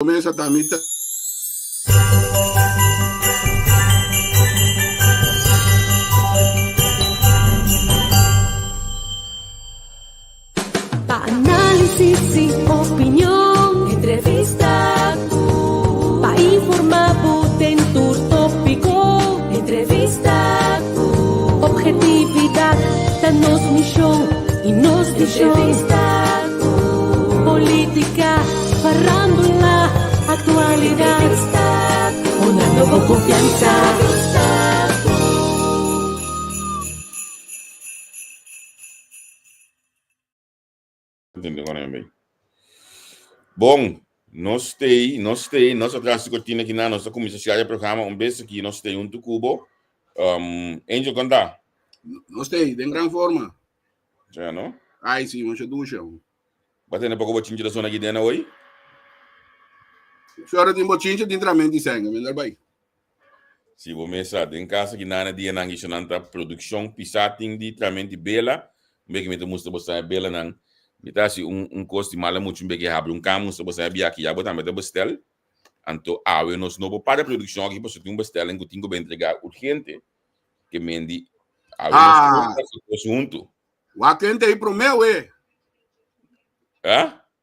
Começa também. Análisis y opinión, entrevista, pa informar, potentur tópico, entrevista, objetividad, danos misión y nos entrevista, política, farándula, actualidad, una nueva confianza. Bom, nós atrás cortina aqui na nossa comissão de programa, beijo aqui, nós temos um cubo. Angel, conta? Nós temos, em grande forma. Já, não? Ai, sim, mas é ducha. Batendo pouco botinho da zona aqui dentro hoje? Senhora tem botinho de entramento de sangue, melhor vai. Se você começar, em casa que na dia não é produção, pisating de entramento de bela, bem que me mostra você bela não. Mitasi custo de mala muito bem que abre caminho se você via aqui já botar meta bestel anto awe nos novo para produção aqui você tem bestel em que tem que entregar urgente que mendi awe nos junto o aquente aí pro meu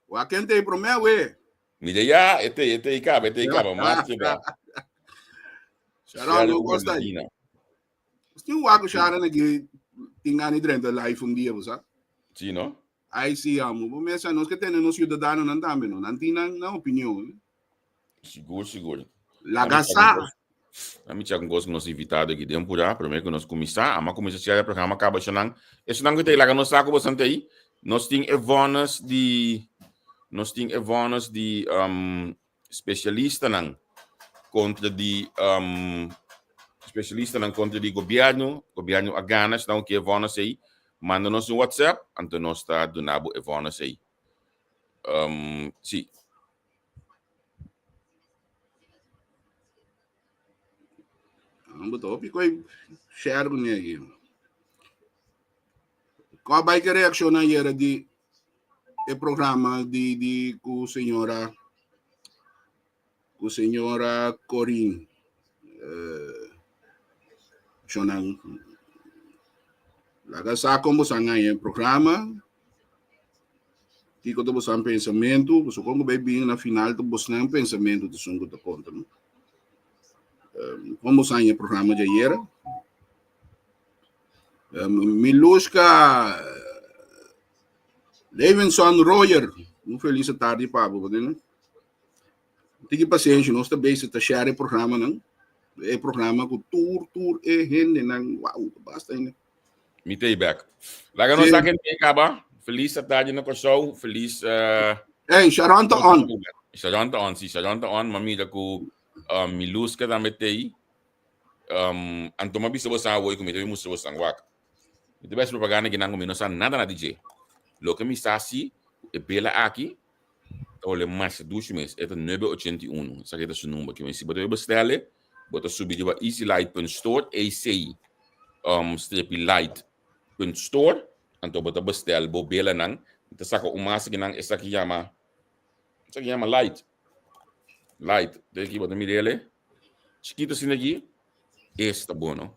o aquente aí pro meu me já este icaba mas que dá Charão não gosta aí tem um água charão aqui tem ani dentro da live dia você sim não aí sim amo começa nós que temos nos cidadãos não também não tem na opinião seguro lagaça a mim tinha gosto nos invitado aqui dentro por aí primeiro que nós começar a começar o programa acaba chanang esse não que tem lá no saco bastante aí nós tem evonas de especialista não contra de especialista não contra de governo a ganas não que evonas aí manda-nos um WhatsApp, então nós está do nabo evonas aí. Sim. Betul, pico share com ele. Qual vai que reação aí era de programa de com senhora Corinne, chonang laga sa como sangai programa tico to bosan pensamento so como bem na final to bosan pensamento de sungo to conta como sangai programa de ayer Miluska Levinson Royer feliz tarde Pablo né tige paciência nós também se tá share programa não programa com tour rende não uau basta ainda Me take back. Laga nos akin acaba. Feliz tarde no show. Feliz Sharonta on. Sharonta on. Mamila ko Miluska da metei. Antoma bisa bosa away kumito yung musta bosa wak. Ito best propaganda ginang kuminosan nada na DJ. Lo que mi sasi e bela aqui. Ole mais 2 meses. Ito 981. Sa kita sunumba que me si boto bestelle. Boto subir de easylight.store AC stripy light store anto bota bestel bo bela nang ita saka umasa ginang isa kiyama light deki bota midele chiquito sinagi esta bono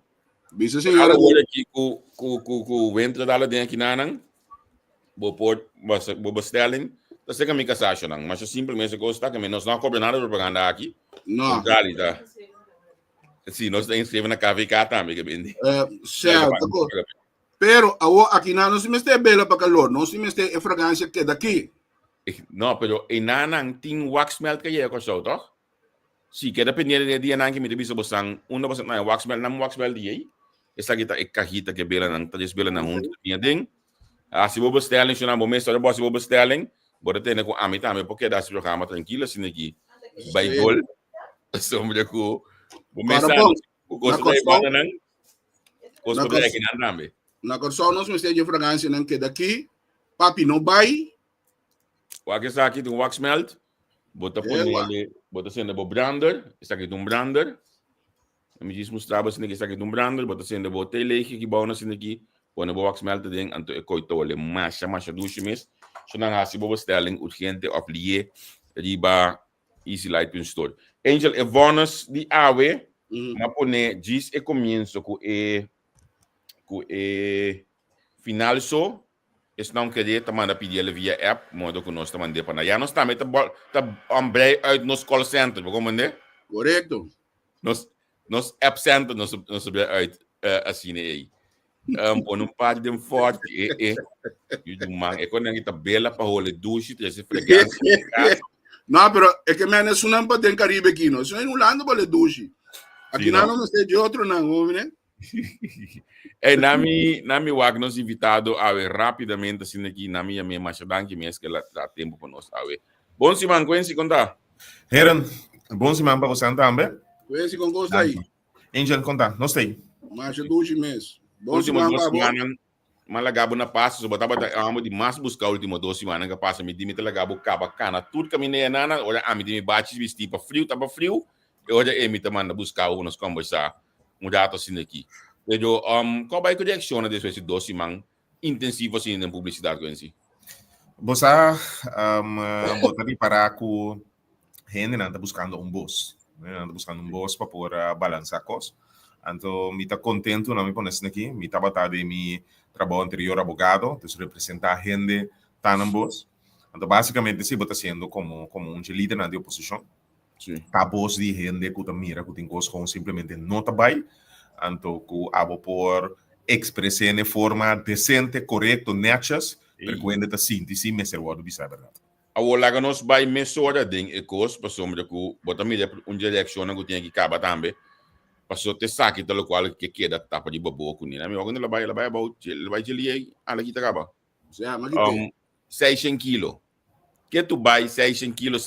bisa senhora aqui ku ventre dala den aqui nanang bo port bo bestelling ta seka mi kasasyo nang mas simplesmente gosta que menos não cobre nada propaganda aqui não realidade. Sim, nós temos inscrito na KVK também, que bem. Certo. Pero aqui não se mete bela para calor, não se mete a fragrância que daqui. Não, pero inanang ting wax melt que é com show, toh? Sim, que depende de dia nang que me debisa bosang, uma bosang na wax melt dia. Essa aqui tá é cajita que bela nang, tá bela nang hunto tinha ding. Se vou bestelling, se não vou mesmo, se vou bestelling, bora ter com amita, me porque dá se programa tranquilo assim aqui. By gol. Sombra com na corção nós me de fragrância não que daqui papi não vai o que está aqui tem wax melt bota por ele bota sendo bo brander está aqui um brander me diz mostrava assim que está aqui um brander bota sendo bo tele que bauna assim aqui põe bo wax melt dentro anto é coito ele masha 2 meses so não há se bo bestelling urgente of lié riba easylight.store. Angel, evonas di awe, Mhm. mapone diz e comienzo com final so, is não querer te manda pedir ele via app, modo que nós te mandei para já nós também tá ambrei uit nos call center, como né? Correcto. Nos app center nos uit assim aí. Por um par de forte e do man, quando kita bela para role duche, esse frequência. No, pero es que me han hecho una empate en Caribe aquí, ¿no? Eso en Holanda vale dushi. Aquí Sí, no ¿no? me sé de otro, no, hombre. Nami wag nos invitado a ver rapidamente assim aqui na minha machadão que mês que dá tempo para nós a ver. Bom Simão, conhece contar? Heren, bom semana para você também. Pues si con costa ahí. Angel, conta, não sei. Más dushi mes. Bom Bom Simão, semana, 2 babo. semanas, malagabo na passa, so botava amo de mais buscar último 2 semanas que passa, me dimi talagabo caba cana, tudo caminhei nana, olha a me dimi bate vestir para frio, tava frio, e olha me tamanda buscar unos conversar, mudar assim aqui. Então, qual vai que reacciona desse 2 semanas intensivo assim na publicidade com si? Você botar ali para que gente anda buscando boss, anda buscando boss para poder balançar coisas. Então, me está contento, não me pones aqui, me está batendo de mi trabalho anterior abogado, então representar gente tá em boss. Então, basicamente, se você está sendo como líder na oposição, tá boss de gente que mira que tem coisas como simplesmente não tá bem, então que abo por expressar de forma decente, correta, nechas, para que ainda tá síntese, mas é o que é verdade. Awala nos by mesora ding ekos pa sombra ku botami de direction na gutin ki kaba tambe paso te saki talo qual que queda tapa de bobo ku ni na mi wagin la bay about la bay jeli ala kita kaba O sea, más que 600 kilo que tu bay 600 kilo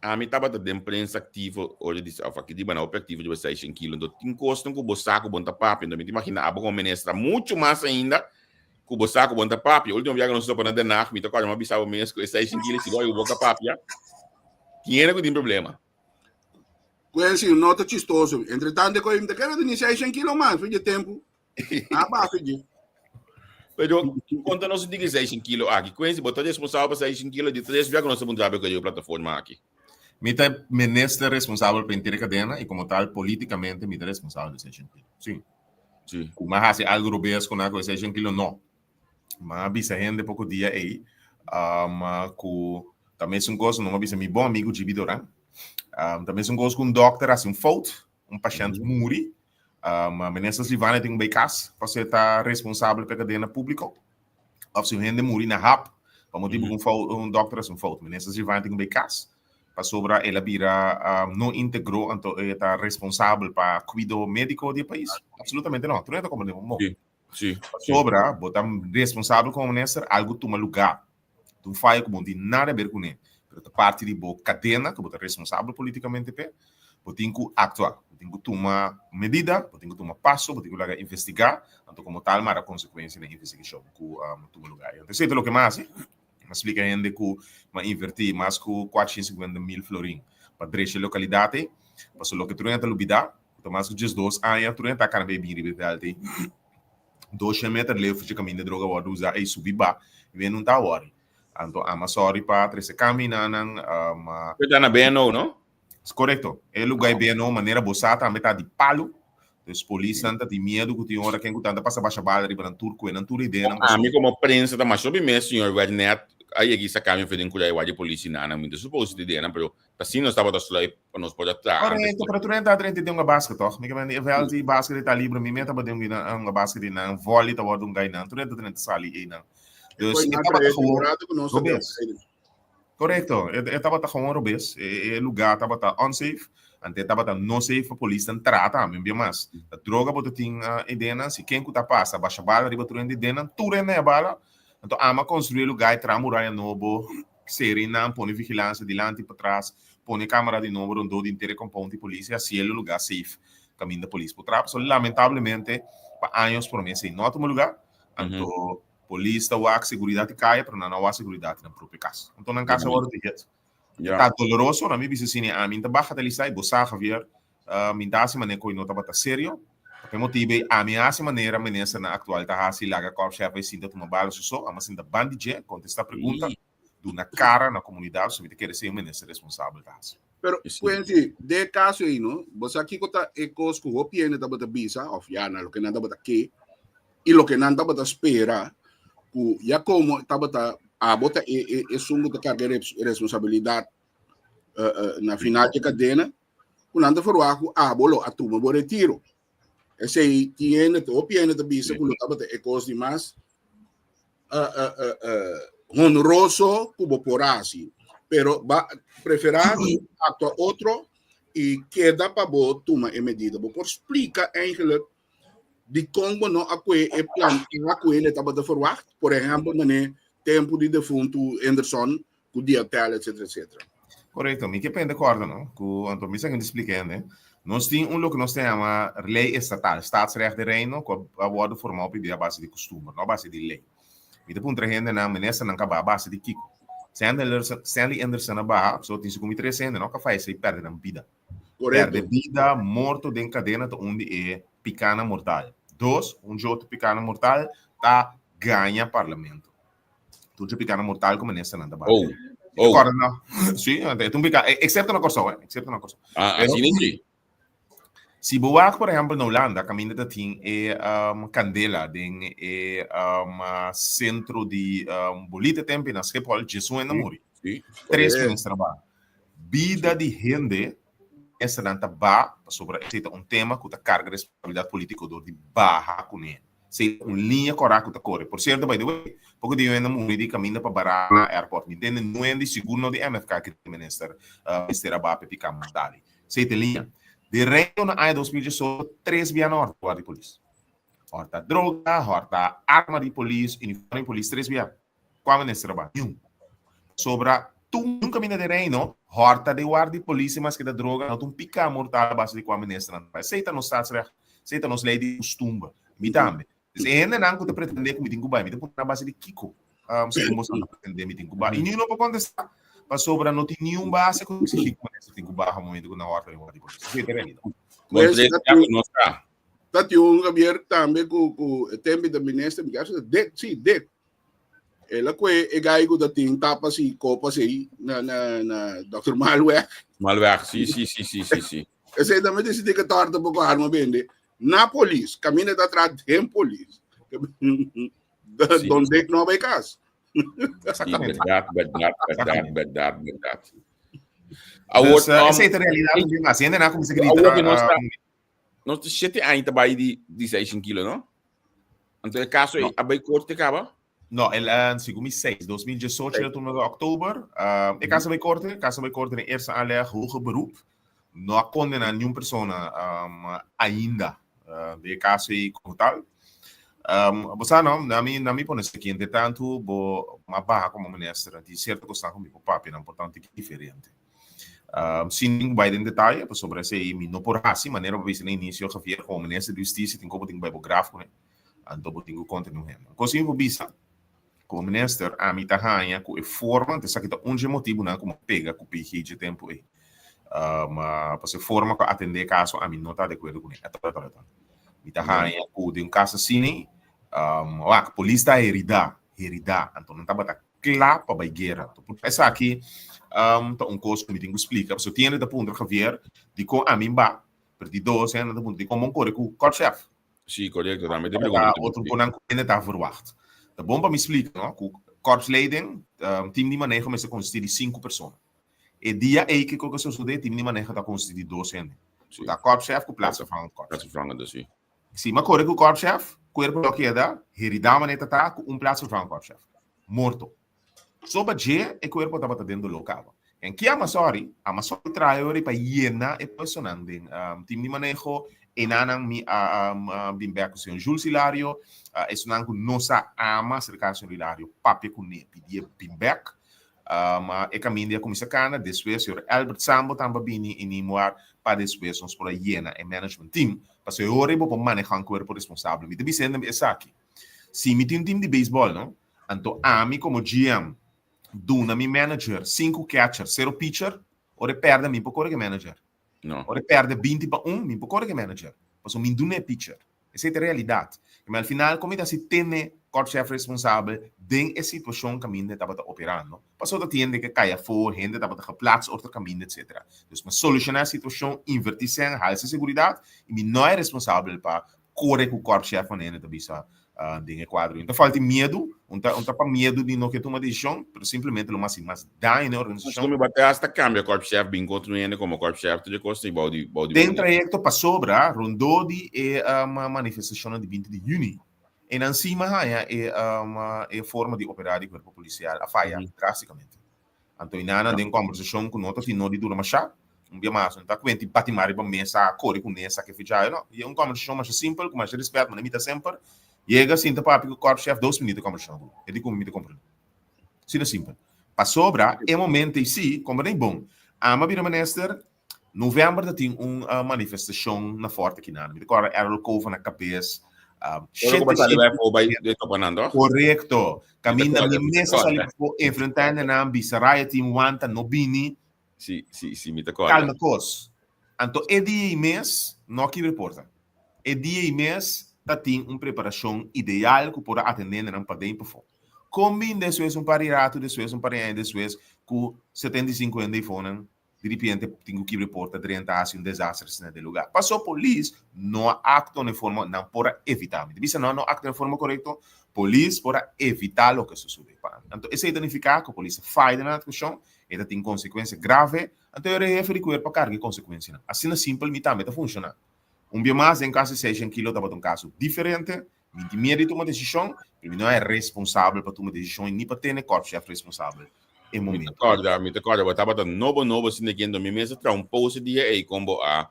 a mi taba de imprensa activo olha diz alfa que diba na operativo de 600 kilo do tin costam ku bosaco bonta papi então me imagina abo com menestra muito mais ainda kubo saco bonta papi, último viagem nós estamos na Nach, me tocou uma bisava mês com 6 quilos, se dói o boca papi, tinha que tem problema. Pues sí, nota chistoso. Entre tanto, te quero de iniciar 100 kilos más, fíjate tempo. Ah, va, fíjate. Pero quando nós diga 6 quilos aqui, conhece, botou responsável para 6 quilos de 3 viagens nós estamos trabalhando com a plataforma aqui. Me está ministro responsável por inteira cadena e como tal, politicamente, me está responsável de 6 quilos. Sim. Sim. Mas assim, algo robês com algo de 6 quilos, não. Mas bisa gente pouco dia aí, mas também são coisas, não bisa meu bom amigo de Bidoran, também são coisas com um doctor assim fout, paciente muri, mas nessas livana tem bem cas, você está responsável pela cadena pública, ou se gente muri na rap, para motivo com doctor assim fout, mas nessas livana tem bem cas, para sobra ela vira não integrou, então está responsável para cuidado médico do país, absolutamente não, tu não é como de Sim. Sobra, botar responsável como nessa, algo toma lugar. Tu faz como de nada a ver com ele. Pero parte de boa cadena, que botar responsável politicamente, tem que actuar, tem que tomar medida, tem que tomar passo, tem que investigar, então como tal, mas a consequência da investigação que toma lugar. Então, sei o que mais, mas explica a gente que mas invertir mais que 450 mil florim para 3 localidades, para o que tu não está lubida, então mais que 2 anos, tu não está cara bem ribeirante. 200 metros leve de caminho de droga pode usar e subir ba e vem não tá hora então a sorry para três caminhar na Você tá na BNO, não? correto é lugar bem não maneira boçata a metade de palo os polícia anda de medo que tem hora quem que anda passa baixa bala riba na turco e na turco ideia não A mim como prensa tá mais sobre mês senhor Rednet aí aqui essa caminho fez cuidar o de polícia na muito suposto de ideia não pero assim nós estava da sulai para nós pode atrás correto para tu não entrar dentro de uma basca toch me que é vel de basca de tá livre me meta para dentro de uma basca de na vôlei tá botando gai não tu não entra dentro sali aí não Pues nada, correto, eu estava com robês, o lugar estava unsafe, ante estava não safe, a polícia trata, mesmo mais. A droga bota tinha ideia, se quem que tá passa, baixa bala, riba tu rende ideia, tu rende a bala, então ama construir lugar, tramuraia novo, serena, põe vigilância delante para trás, põe câmera de novo, onde inteiro compound de polícia, assim é o lugar safe, caminho da polícia por trás. Lamentavelmente, para anos por mês, não é um lugar, então polícia ou a segurança cai, para não há segurança na própria casa. Então, na casa, agora, está doloroso, na minha visão, a minha baixa da lista, e você, Javier, minha assim, maneira que não estava sério, porque motivo, a minha assim, maneira, na atual, está assim, lá, que a chefe, sinta uma bala, só, mas ainda bandije, contesta a pergunta, na cara na comunidade, se me quer ser um ministro responsável caso. Pero, Sim. Quentin, de caso aí, não? Você aqui conta ecos que o piene da bata bisa, of ya na lo que nada bata que, e lo que nada bata espera, que ya como tá bata a bota é sumo da carga de responsabilidade na final de cadena, o nada for o a bolo a turma bo retiro. Esse aí tiene o piene da bisa, que lo tá bata ecos demais honroso como por así, pero va preferar acto otro y queda para vos tomar medida. Por explica eigenlijk de como não acque e plan acque ele estava de verwacht, por exemplo, no tempo de defunto Anderson, com dia tel, etc, etc. Correto, mi que pende acordo, não? Com Anton, me zeggen explicar, né? Nós temos que nós chama lei estatal, staatsrecht de reino, que wordt formal op de base de costume, não base de lei. Mi depois trajende na minister não acaba a base de Kiko. Stanley Anderson na barra, só tem se comitre sendo, não que faz se perde na vida. Perde vida, morto de cadena onde é picana mortal. Dois, jogo picana mortal tá ganha parlamento. Tudo picana mortal como minister na base. Agora não. Sim, então pica, exceto na corso, exceto na corso. Assim nem se boa, por exemplo, na Holanda, caminho da tem é Candela, tem é centro de bolita tempo na Schiphol, Jesus na Muri. 3 meses trabalho. Vida de gente essa não tá ba sobre tema que tá carga de responsabilidade política de barra com ele. Se linha correta que tá corre. Por certo, by the way, pouco de na Muri de caminho para Barana Airport. Me entende? Não é de seguro de MFK que o ministro Abba picar mandali. Se tem linha. De reino na AIA 2018, 3 via norte, guarda de polícia. Horta droga, horta arma de polícia, uniforme de polícia, 3 via. Qual nesse trabalho? Sobra, um caminho de reino, horta de guarda de polícia, mas que da droga, não pica mortal a base de qual nesse trabalho. Aceita nos statsrecht, aceita nos lei de costume. Me também. Se ainda não que pretender que me tenho que me tenho na base de Kiko. Se como você pretender me tenho que e não pode contestar. Mas sobra não tem nenhum base que se fica nesse tem que barra momento na horta de guarda de polícia. Dat yung Javier também com o tempo da ministra, me acha sim, ela que é gaigo da tem tapa se copa se na Dr. Malware. Malware, sim. Esse também decide que torta pouco arma vende. Na polícia, caminha da atrás de polícia. Donde não vai casa. Verdade. Essa é a realidade, mas ainda não como se grita. Nós temos ainda vai de 16 kg, não? Então, o caso é a corte acaba? Não, ele é em 2018, ele turno de outubro. E caso vai corte na eerste aanleg hoger beroep. Não condena nenhuma pessoa ainda de caso aí como tal. Você não, na minha ponência aqui, entretanto, uma barra como ministra, de certa questão como papel, é importante que é diferente. Sem vai em detalhe, sobre esse aí, não por assim, maneira para ver se no início, Javier, como ministro de Justiça, tem como tem gráfico, né? Então, tem o conteúdo. Assim, eu vi, como ministro, a minha tahanha, com a forma, de saber onde é motivo, não como pega, com o PG de tempo aí. Mas a forma que atender caso, a mim não está de acordo com ele. Minha tahanha, com um caso assim, a polícia está heredada, então não está batendo claro para a guerra. Por isso aqui, coisa que me tenho que explicar. Se eu tenho da ponta Javier, de como a mim vai, perdi 2 anos da ponta, de como corre com o corpo-chefe. Sim, correto. Outro ponto que ainda está verwacht. Tá bom para me explicar, não? Com o corpsleiding, time de manejo começa a consistir de 5 pessoas. E dia aí que eu sou de time de manejo está consistir de 2 anos. Da corpo-chefe com plaats van het korps. Sim. Sim, mas corre com o corpo-chefe, corpo que é da, heridar maneira tá com plaats van corpo-chefe. Morto. Soba je e corpo tá batendo local. Em que a Masori trae para llena e personando time de manejo e nanang mi bimbeco se Jules Hilario es nangu nosa ama cercar se Hilario papi com ne pedir bimbec e caminha como se cana después o Albert Sambo tambabini inimuar para después nos por a llena e management team para se ore bo manejar um corpo responsável me deve sendo essa aqui se me tem um time de beisebol não então a mim como GM duna mi manager 5 catcher 0 pitcher ore perde mi por que manager não ore perde 20 para 1 mi por que manager pois o mi duna pitcher essa é a realidade mas al final como se tem corpo-chefe responsável de a situação que a minha estava operando. Passou da tienda que caia fora, gente estava geplaatst outro caminho, etc. Dus mas solucionar a situação, invertir sem halse seguridade, e me não é responsável para correr com o corpo-chefe na enda bisa de quadro. Então falta medo, não para medo de não que tomar decisão, mas simplesmente lo mais dá na Mas organização. como bater hasta cambia corpo-chefe bem construindo como corpo-chefe de costa e balde Dentro trajecto para sobra, rondou de uma manifestação de 20 de junho. E em cima é forma de operar o corpo policial a falha, drasticamente. Então, inana tem conversação com nota que não de dura machá, dia mais, não tá com gente patimari para mesa, corre com nessa que fica, não. E uma conversação mais simples, com mais respeito, mas limita sempre. Chega assim, tá para o corpo-chefe 2 minutos de conversação. Ele como me compreende. Sim, simples. Para sobra, é momento em si, como bem bom. A Mabira Minister, novembro tem uma manifestação na Forte aqui na. Me decora era o covo na cabeça. Correto. Caminha na mesa sali enfrentando na Bisaraya team Wanta Nobini. Sim, me decora. Calma cos. Então, é dia e mês, não que reporta. É dia e mês, tá tem uma preparação ideal que pode atender na padem para fora. Combina depois um parirato, depois um parinha, depois com 75 anos de fone. De repente, tenho que reportar 30 anos um desastre nesse lugar. Passou a polícia, não acto de forma, não pode evitar. Diz não acto de forma correta, polícia pode evitar o que sucede. Então, esse identificar que a polícia faz na atuação, ele tem consequência grave, então eu referi com ele para carga e consequência. Assim é simples, também está funcionando. Dia mais, em caso de 6 quilos, estava um caso diferente, me medo de tomar decisão, ele não é responsável para tomar decisão, nem para ter corpo-chefe responsável. Me recorda, eu estava novo, assim, de que no meu mesa, um post dia, e como a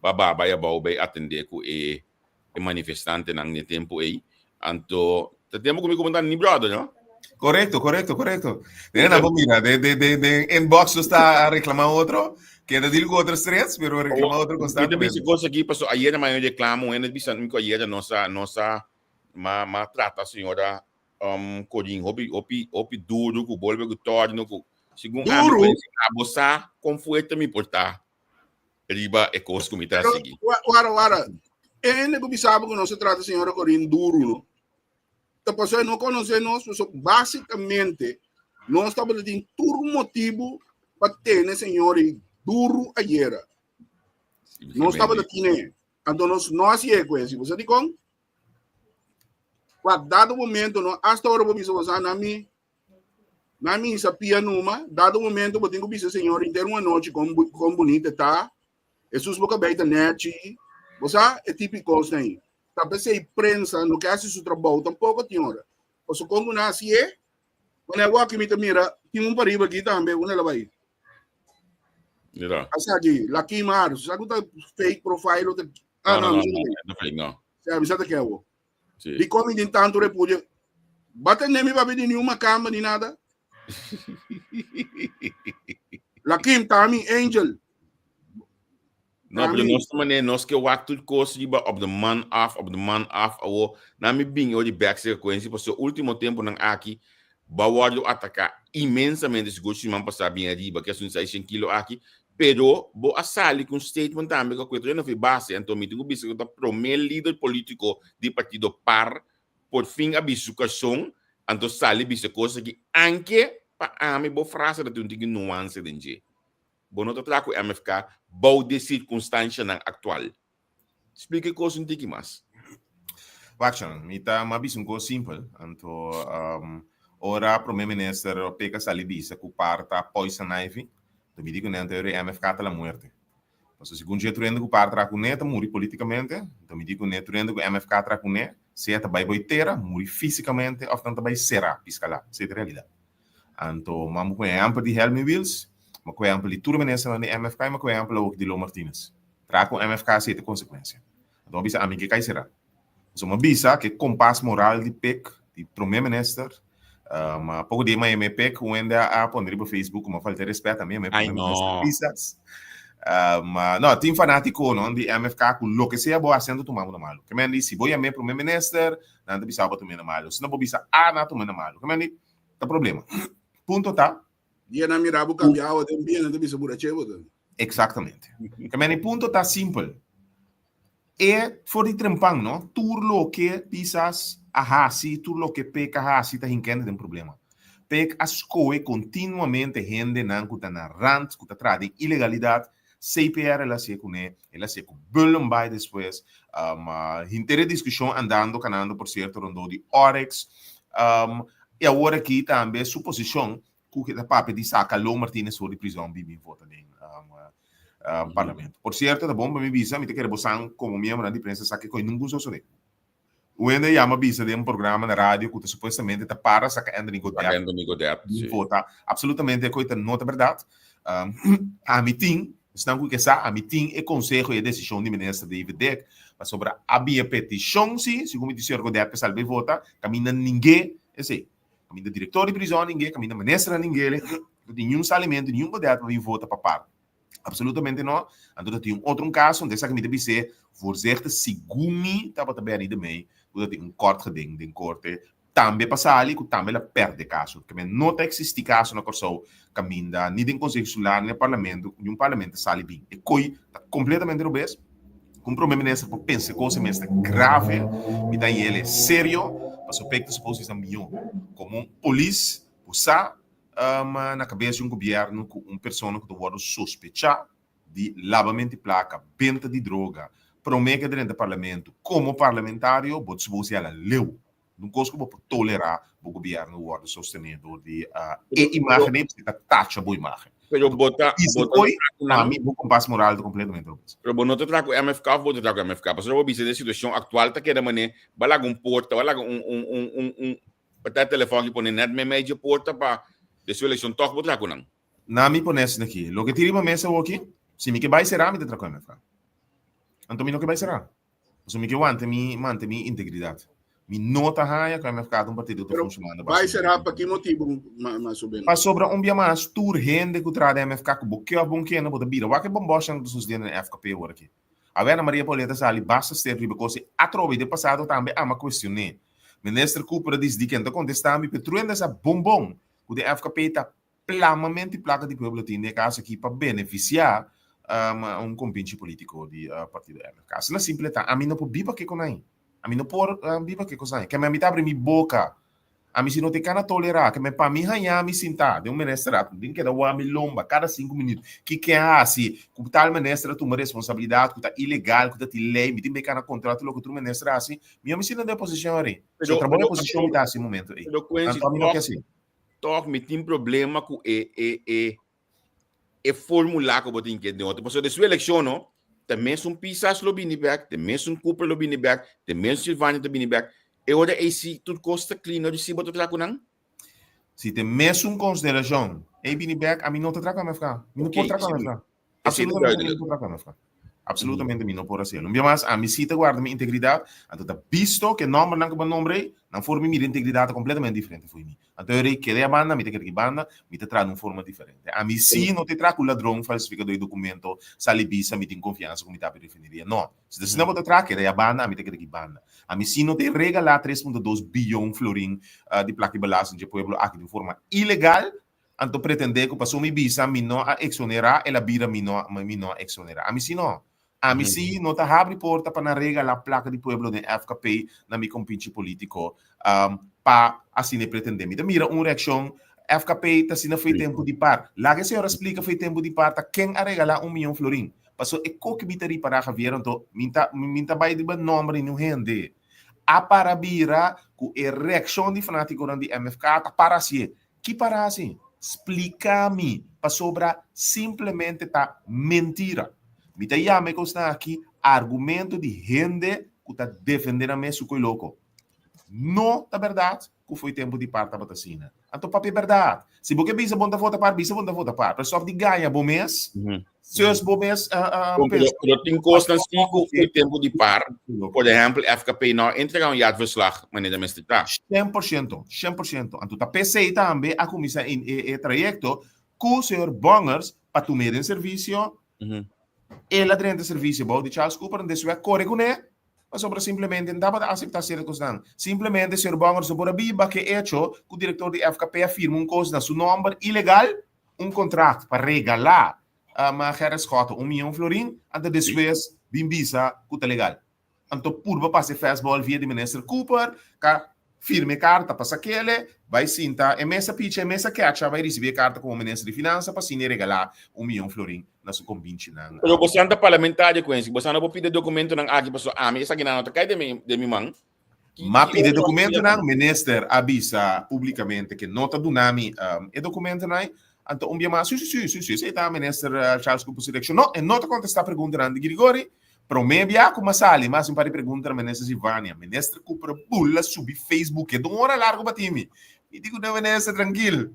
babá, a baú, atender com o manifestante no tempo aí. Então, temos comigo como ni brother, não? Correcto. Na mira, de inbox está a reclamar outro, que era digo outros três, pero reclamar outro constantemente. E coisa aqui passou, ayer amanhã reclamo, ainda disse que ayer nossa trata a senhora codinho, opi duro, com bolbe com torno, com segundo ano, a bossa conforta me portar. Riba é coisa que me está seguindo. Ora, ainda que sabe que não se trata a senhora Corinho duro, não? Então, pessoa não conhece nós, basicamente, nós estamos tendo todo motivo para ter a senhora duro ayer. Nós estamos tendo, então nós é coisa, você diz como? Dado momento, não, hasta agora vou usar na minha sapia numa, dado momento, vou ter que senhor inteiro uma noite com bonita, tá? Jesus boca bem da net, você é típico assim. Tá pensei prensa no que hace seu trabalho, tampouco senhora. Você como nasce é, quando eu aqui me mira, tem pariba aqui também, onde ela vai? Mira. Asadi, Lucky Mars, sabe que fake profile não. Sabe, sabe que é o? De como de tanto repúdio. Bate nem me vai pedir nenhuma cama nem nada. Lakim, Tami, Angel. Não, porque nós também, nós que o ato de coisa de of the man off, ou na minha bem, ou de backstage coisa, porque o último tempo não aqui, bawardo atacar imensamente esse gosto de man passar bem arriba, que é uns 6 quilos aqui, pero bo asali com statement também que eu não fui base, então me tenho visto que o primeiro líder político do partido par, por fim a bisucação, então sali bisa coisa que anche para me bo frase da tem que nuance dentro. Bono trago o MFK, bom de circunstância atual. Explique coisa um pouco mais. Vaxan, mita mabis um coisa simples. Então, ora primeiro-ministro pega salibisa com parta poison ivy. Então, me digo não teoria MFK tá la muerte. Mas segundo dia trendo com parta racuneta morre politicamente. Então, me digo não trendo com MFK racuneta, se é vai boiteira, morre fisicamente, ou tanto vai será piscala, se é realidade. Então, mamu com ampa de Helmi Wills. Maar kwa exemplo, de turma nessa na MFK, mas kwa exemplo ook de Lo Martinez. Trago MFK se tem consequência. Então, bisa a mim que cai será. So, uma bisa que compass moral de PEC, de primeiro-ministro, mas pouco de mais PEC, ainda a poner no Facebook, uma falta de respeito também, mas bisas. Mas não, tem fanático, não, de MFK, com o que seja boa sendo tomado na malo. Que me diz, se vou a mim primeiro-ministro, não te bisa para tomar na malo. Se não vou bisa não tomar na malo. Que me diz, tá problema. Ponto tá. Dia na mirabo cambiava também, não bisa burachevo. Exatamente. Que me ponto tá simples. É for de trempang, não? Turlo que pisas ahasi, tudo lo que peca ahasi, tá rincando de um problema. Pek as coe continuamente gente nan kuta na rand, kuta tradi ilegalidade, CPR ela se com Bullenby depois, intere discussão andando, canando, por certo, rondo de Orex, e agora aqui também suposição que a papi de saca Lô Martínez sobre prisão bibi vota em parlamento. Por certo, tá bom, para me visa, me te quero botar como membro de imprensa, saque com ninguém só sobre. O ainda chama visa de programa na rádio que supostamente tá para saca Anthony Goddard. Vota absolutamente coisa não é verdade. A meeting, estão que a meeting é conselho e decisão de ministro David Deck, mas sobre a minha petição, segundo o senhor Goddard que salve vota, caminha ninguém, assim, caminha diretor de prisão ninguém, caminha ministra ninguém, nenhum salimento, nenhum Goddard vai votar para par. Absolutamente não. Então tem outro caso onde essa caminha deve voorzichtig segundo estava também de meio, dat tem corte geding de corte também passa ali que também ela perde caso, que não existe caso na corso caminha nem em conselho solar nem parlamento, nenhum parlamento sale bem. E coi tá completamente obes. Com problema nessa por pensa coisa mesmo grave, me dá ele sério, mas o pecto suposição milhão como polícia usar na cabeça de um governo com uma pessoa que pode sospechar de lavamento de placa, venda de droga, promete dentro do parlamento, como parlamentário, pode se ela leu. Não consigo tolerar o governo o sostenedor de imagem que taxa boa imagem. Pero bota a mim vou compasso moral completamente. Pero não te trago MFK, vou te trago MFK. Mas eu vou dizer a situação atual tá que da maneira, balaga porta, balaga para telefone que põe net me meio porta para de sua eleição toque vou trago não. Na me ponesse daqui. Lo que tira uma mesa aqui, se me que vai ser me te trago MFK. Então me não que vai ser. Se me que mantém minha integridade. Me nota raia que MFK um partido que funciona. Vai ser para que motivo mais ou menos? Mas sobre dia mais tour gente que traz MFK que boque a bom que não pode vir. O que bom bosta dos seus dias na FKP agora aqui. A Ana Maria Pauleta sali basta ser riba coisa a trove de passado também a uma questionar. Ministro Cooper diz que não contestar me petruendo essa bombom. O de FKP está plamamente placa de povo latino caso aqui para beneficiar um compinche político de partido MFK. Se não simples tá, a mim não pode viver que com aí. A mim não pode viver que coisa. Que me abre minha boca. A mim se não tem cana tolerar. Que me para mim ranhar me sentar de um ministro tem que dar o homem lomba cada 5 minutos. Que é assim, com tal ministro tu uma responsabilidade, que tá ilegal, que tá de lei, me tem que cana contrato logo tu ministro assim. Me ensina da posição aí. Eu trabalho na posição me dá esse momento aí. Então não é assim. Toch me tem problema com formular que eu tenho que dar. Porque de sua eleição não também são Pisas lo binibek, também são Cooper lo binibek, também Silvânia lo binibek. E ora esse tudo custa clean de se botar trago não? Se tem mesmo consideração, binibek a mim não te trago a MFK. Não pode trago a MFK. Absolutamente não pode trago a MFK. Absolutamente não pode ser. Não via mais a mim cita guarda minha integridade, então visto que nome não que bom nome, não forma minha integridade completamente diferente foi mim. Então eu que a banda, me te que banda, me te trago uma forma diferente. A mim sim não te trago ladrão, falsificador de documento, salibisa, me tem confiança como me tá periferia. Não. Se você não te trago que a banda, me te que banda. A mim sim não te regalar 3.2 bilhão florim de placa de balagem de pueblo aqui de forma ilegal. Então pretender que passou me bisa, me não exonerar, ela vira me não exonerar. A mim sim não. A mim sim não tá abre porta para regalar a placa de pueblo de FKP na mi compinche político para assim pretender. Me mira uma reação FKP tá sendo foi tempo de par. Lá que a senhora explica foi tempo de par, tá quem a regalar 1 milhão florim. Passou e co que bitari para Javier então minta vai de nome no rende. A para vira com a reação de fanático de MFK tá para assim. Que para assim? Explica-me para sobra simplesmente tá mentira. Me tá me consta aqui argumento de gente que está defendendo a mesmo que louco. Não é verdade que foi tempo de parte da vacina. Então, papi é verdade. Se você bisa bom da vota par, bisa bom da vota par. Pessoal de ganha bom mês. Se os bom mês... Eu tenho constância que foi tempo de par. Por exemplo, FKP não entregar jaarverslag, meneer de minister. 100%. Então, a PCI também a comissão em trajecto com o senhor Bongers para tomar em serviço. Ela dentro do serviço de Charles Cooper não deixa correr com ele, mas sobre simplesmente não dá para aceitar ser coisa. Simplesmente ser bom sobre a biba que é hecho que o diretor de FKP afirma coisa na seu nome ilegal, contrato para regalar a Gerrit Schotten 1 milhão florim, até depois bimbisa que é legal. Anto purba passe fastball via de minister Cooper, ka firme carta para aquele, vai sinta, e messa pitch, e messa catch, vai receber carta como ministro de finanças para se regalar $1 million na sua convite. Pero você anda parlamentar com isso, você não pode pedir documento ng aqui pessoa, essa que não tá cai de mi man. Ma pide documento ng minister avisa publicamente que nota do nome e documento nai anto mas sim tá minister Charles Cooper selection no e nota contestar pergunta ng Grigori promebia como sali mas impari pergunta ng minister Ivania minister Cooper bulla subi Facebook e dong ora largo batimi e digo na minister tranquilo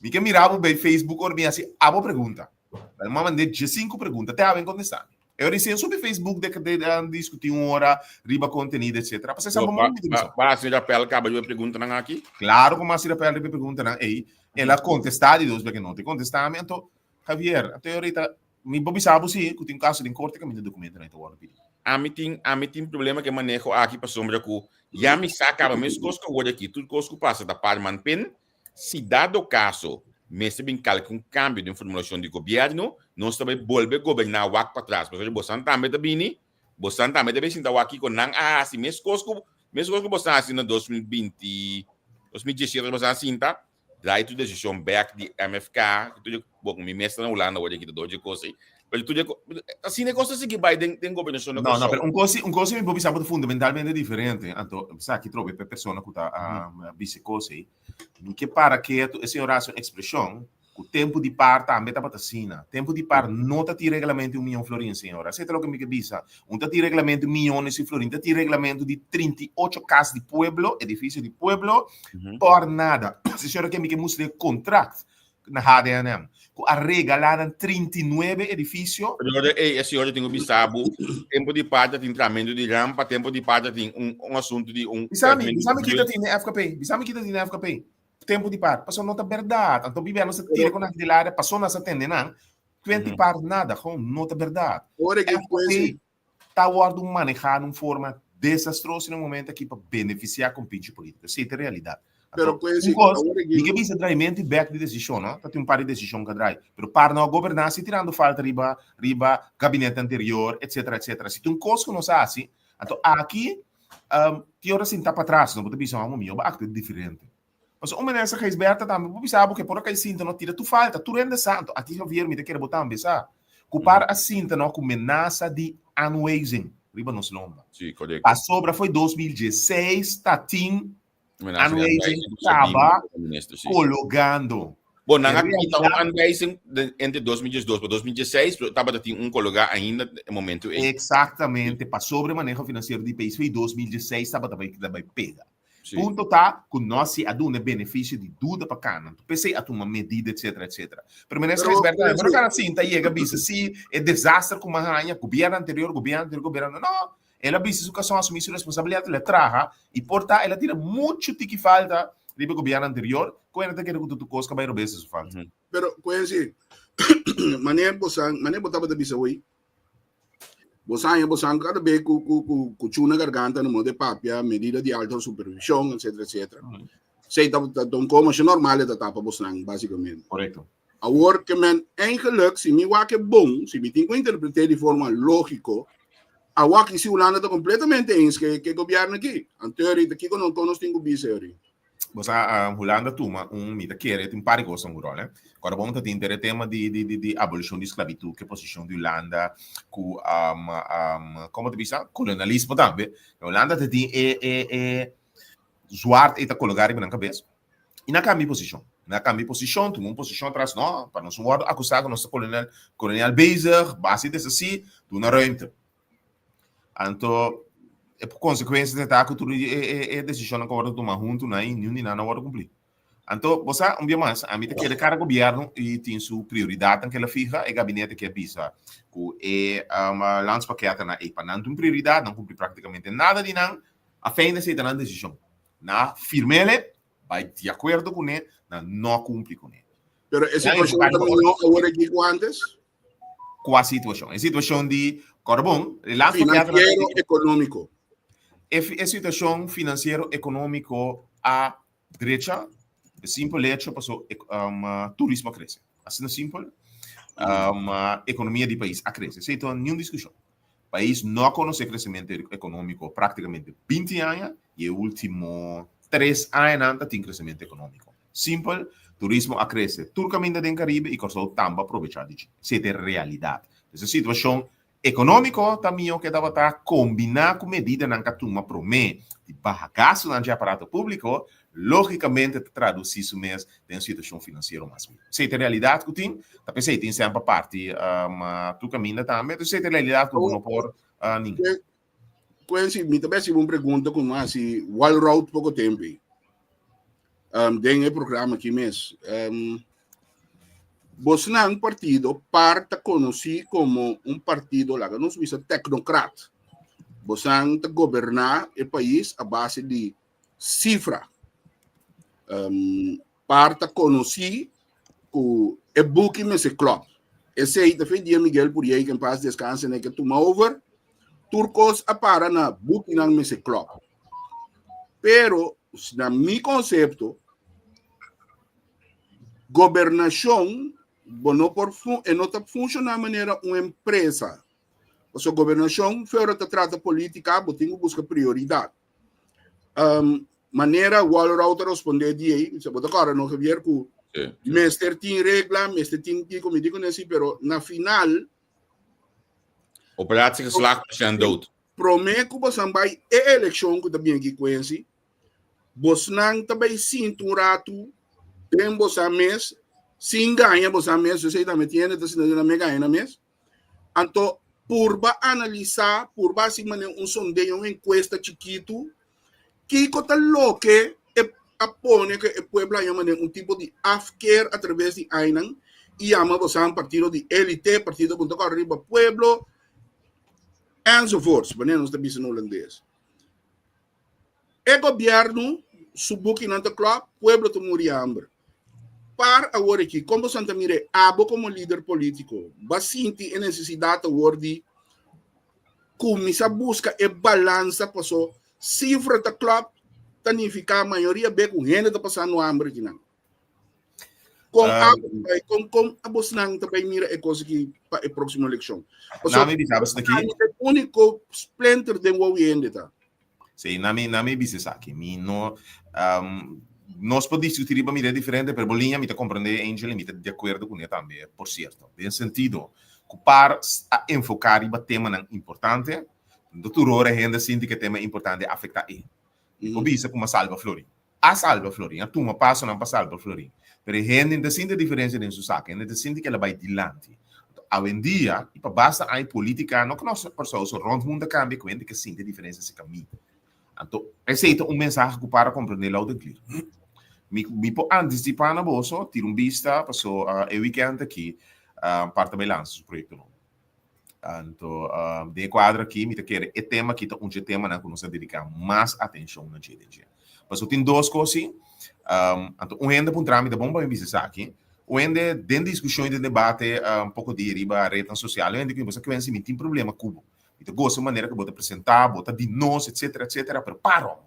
mi que miravo bem Facebook or mi assim abo pergunta mas mandei 5 perguntas até a contestar. Eu disse sobre Facebook de discutir hora, riba conteúdo, etc. Para você saber muito disso. Para se rapel acaba de pergunta nang aqui. Claro, como se rapel de pergunta nang aí, ela contestar de dois porque não tem contestamento. Javier, até ahorita me bobi sabe se que tem caso de corte que me documento na tua vida. A mim tem problema que manejo aqui para sombra com já me saca mas coisas que aqui, tudo coisas que passa da Parman Pen, se dado o caso mas bem com cambio de formulação de governo, nós também volve governar o para trás. Porque você também está bem, você também deve sentar aqui com não se mesmo coisa que você assim em 2020, 2017 você assim tá, daí tu decisão back de MFK, tu bom me mestre na Holanda hoje aqui do coisa. Mas tu assim negócio assim que vai tem governação não, mas um coisa me bobi sabe fundamentalmente diferente. Então, sabe que trobe per persona que tá a vice coisa aí. Que para que essa oração expressão o tempo de par também está batacina. Tempo de par não está de regulamento $1 million, senhora. Você está o que me diz? Um está de regulamento milhões de florins, está de regulamento de 38 casas de pueblo, edifício de pueblo, por nada. Se senhora quer me mostre contrato na HDNM, a regalar 39 edifícios. Esse hoje tem o bisabo, tempo de parte tem tratamento de rampa, tempo de parte tem assunto de Sabe que está na FKP? Sabe que está na FKP? Tempo de par, passou nota verdade. Então, bibia nossa tira com aquele área, passou nossa tende, não? 20 par nada, com nota verdade. FKP está guardando manejar de uma forma desastrosa no momento aqui para beneficiar com pinche política. Essa é a realidade. Pero pues ninguém bisa draimente back de decisão, não? Tá tem um par de decisão que drai. Pero par não governança tirando falta riba gabinete anterior, etc, etc. Se tem um coisa que não sabe assim, então aqui que hora sim tá para trás, não pode bisa um meu, acto diferente. Mas uma nessa que esberta também, você sabe que por aqui cinta não tira tu falta, tu rende santo. Aqui Javier me quer botar um bisa. Culpar a cinta não com ameaça de unwasing, riba não se lomba. Sim, correto. A sobra foi 2016, tá tim unwasing estava colocando. Bom, na então unwasing entre 2012 para 2016, estava tendo colocar ainda no momento. Exatamente, para sobre manejo financeiro de país foi 2016, estava também pega. Ponto tá, com nós se aduna benefício de dúvida para cá, não pensei a uma medida, etc, etc. Pero ministro Esberta, mas cara assim, tá aí, gabisa, se é desastre com uma rainha, governo anterior, não. Ela precisa que são assumir sua responsabilidade, ela traga e porta, ela tira muito de que falta do governo anterior, quando ela quer que tu coisa vai roubar isso falta. Pero conhece, maneira botava da bisa hoje. Bosan cada vez que chuna garganta no modo de papia, medida de alta supervisão, etc, etc. Sei dan como se normal é tapa bosan basicamente. Correto. Agora que men eigenlijk se me wa que bom, se me tem que interpretar de forma lógico, a wa que se Holanda está completamente ens que governo aqui. Anterior aqui que não nós temos biseori. Você Holanda toma mita querer tem pare coisa um rol, né? Agora vamos ter interesse tema de abolição de esclavitud, que posição de Holanda com como te diz, colonialismo também. A Holanda tem zwart eta colocar na cabeça. E na cambia posição. Na cambia posição, tem uma posição atrás, não, para nós guardo acusado nosso colonial bezig, base desse assim, tu na ruimte. Então por consequência de tal que tudo é decisão que agora toma junto na nenhum nem nada agora cumprir. Então você dia mais a mim que ele cara governo e tem sua prioridade que ela fica é gabinete que avisa que é uma landspaquete na para não tem prioridade não cumprir praticamente nada de não a fim de ser na decisão na firmele vai de acordo com ele não cumpre com ele. Pero essa situação também não agora aqui com antes. Qual a situação? A situação de Corbon, financiero econômico. É situação financeiro econômico à direita, é simples hecho passou turismo a crescer. Assim é simples, a economia do país a crescer. Então, nenhuma discussão. país não conhece crescimento econômico praticamente 20 anos e o último 3 anos não tem crescimento econômico. Simples, turismo a crescer. Todo caminho do Caribe e começou a aproveitar disso. Isso é a realidade. Essa situação econômica também que estava a combinar com medidas que toma promete de baixar gasto no aparato público, logicamente traduzir isso mesmo em situação financeira mais boa. Essa é a realidade que tem. Também sei tem sempre parte tu caminho também. Essa é a realidade que não pode ninguém. Quincy, me também se uma pergunta como assim, wall route pouco tempo. Tem programa aqui mesmo. Bolsonaro é um partido parte conhecido como um partido lá que não se diz tecnocrata. Bolsonaro governar o país a base de cifra. Parte conhecido com o book nesse club. Esse aí também dia Miguel por aí que em paz descansa né que toma over. Turcos apara na book nesse club. Pero na meu conceito governação não funciona de maneira uma empresa. A sua governação fora da trata política, tem que buscar prioridade. Maneira o Walter responder de aí, se você agora não ver que o mestre tem regra, mestre tem como digo nesse, pero na final operatie geslaagd is en dood. Promete que você vai a eleição que também aqui conhece, você não também sinto rato, tem você mês, sim ganha você mês, você também tem, então se não ganha na mês. Então, por analisar, por basicamente sondeio, uma encuesta chiquito, que está louco apone que o pueblo llama tipo de afker a través de Ainan e llama você um partido de élite, partido que toca arriba pueblo, and so forth, mas não está dizendo holandês. O governo subuki na club, pueblo te morir hambre. Para agora aqui, como Santa Mire, abo como líder político, vai sentir a necessidade de começar a buscar a balança para a cifra da club, significa a maioria bem com gente está passando hambre aqui não. Com a Bolsonaro também mira a coisa que para a próxima eleição. Na minha visão, isso daqui é o único splinter de o ainda tá. Sim, na minha visão aqui, nós podemos discutir de maneira diferente, pero bolinha me compreende Angel e me de acordo com ele também, por certo. Em sentido, que para enfocar em tema importante, doutor Ora ainda sente que tema importante afeta ele. O bisa como salva Florin. A salva Florin, a turma passa não para salva Florin. Pero gente ainda sente a diferença dentro do saco, ainda sente que ela vai adiante. Hoje em dia, e para basta a política, não que nós pessoas rond mundo cambia, que ainda que sente a diferença se caminho. Então, esse é mensagem que para compreender lá o declínio. Me pode antecipar na bolsa, tiro vista, passou o weekend aqui, parte da lança do projeto. Então, de quadro aqui, me quer é tema que é tema na que nós dedicar mais atenção na GDG. Passou tem duas coisas, então, ainda para um trâmite bom para me aqui, ainda dentro da discussão e de debate, pouco de riba a rede social, ainda que você conhece tem problema cubo. Então, gosto de maneira que vou apresentar, vou de nós, etc, preparo,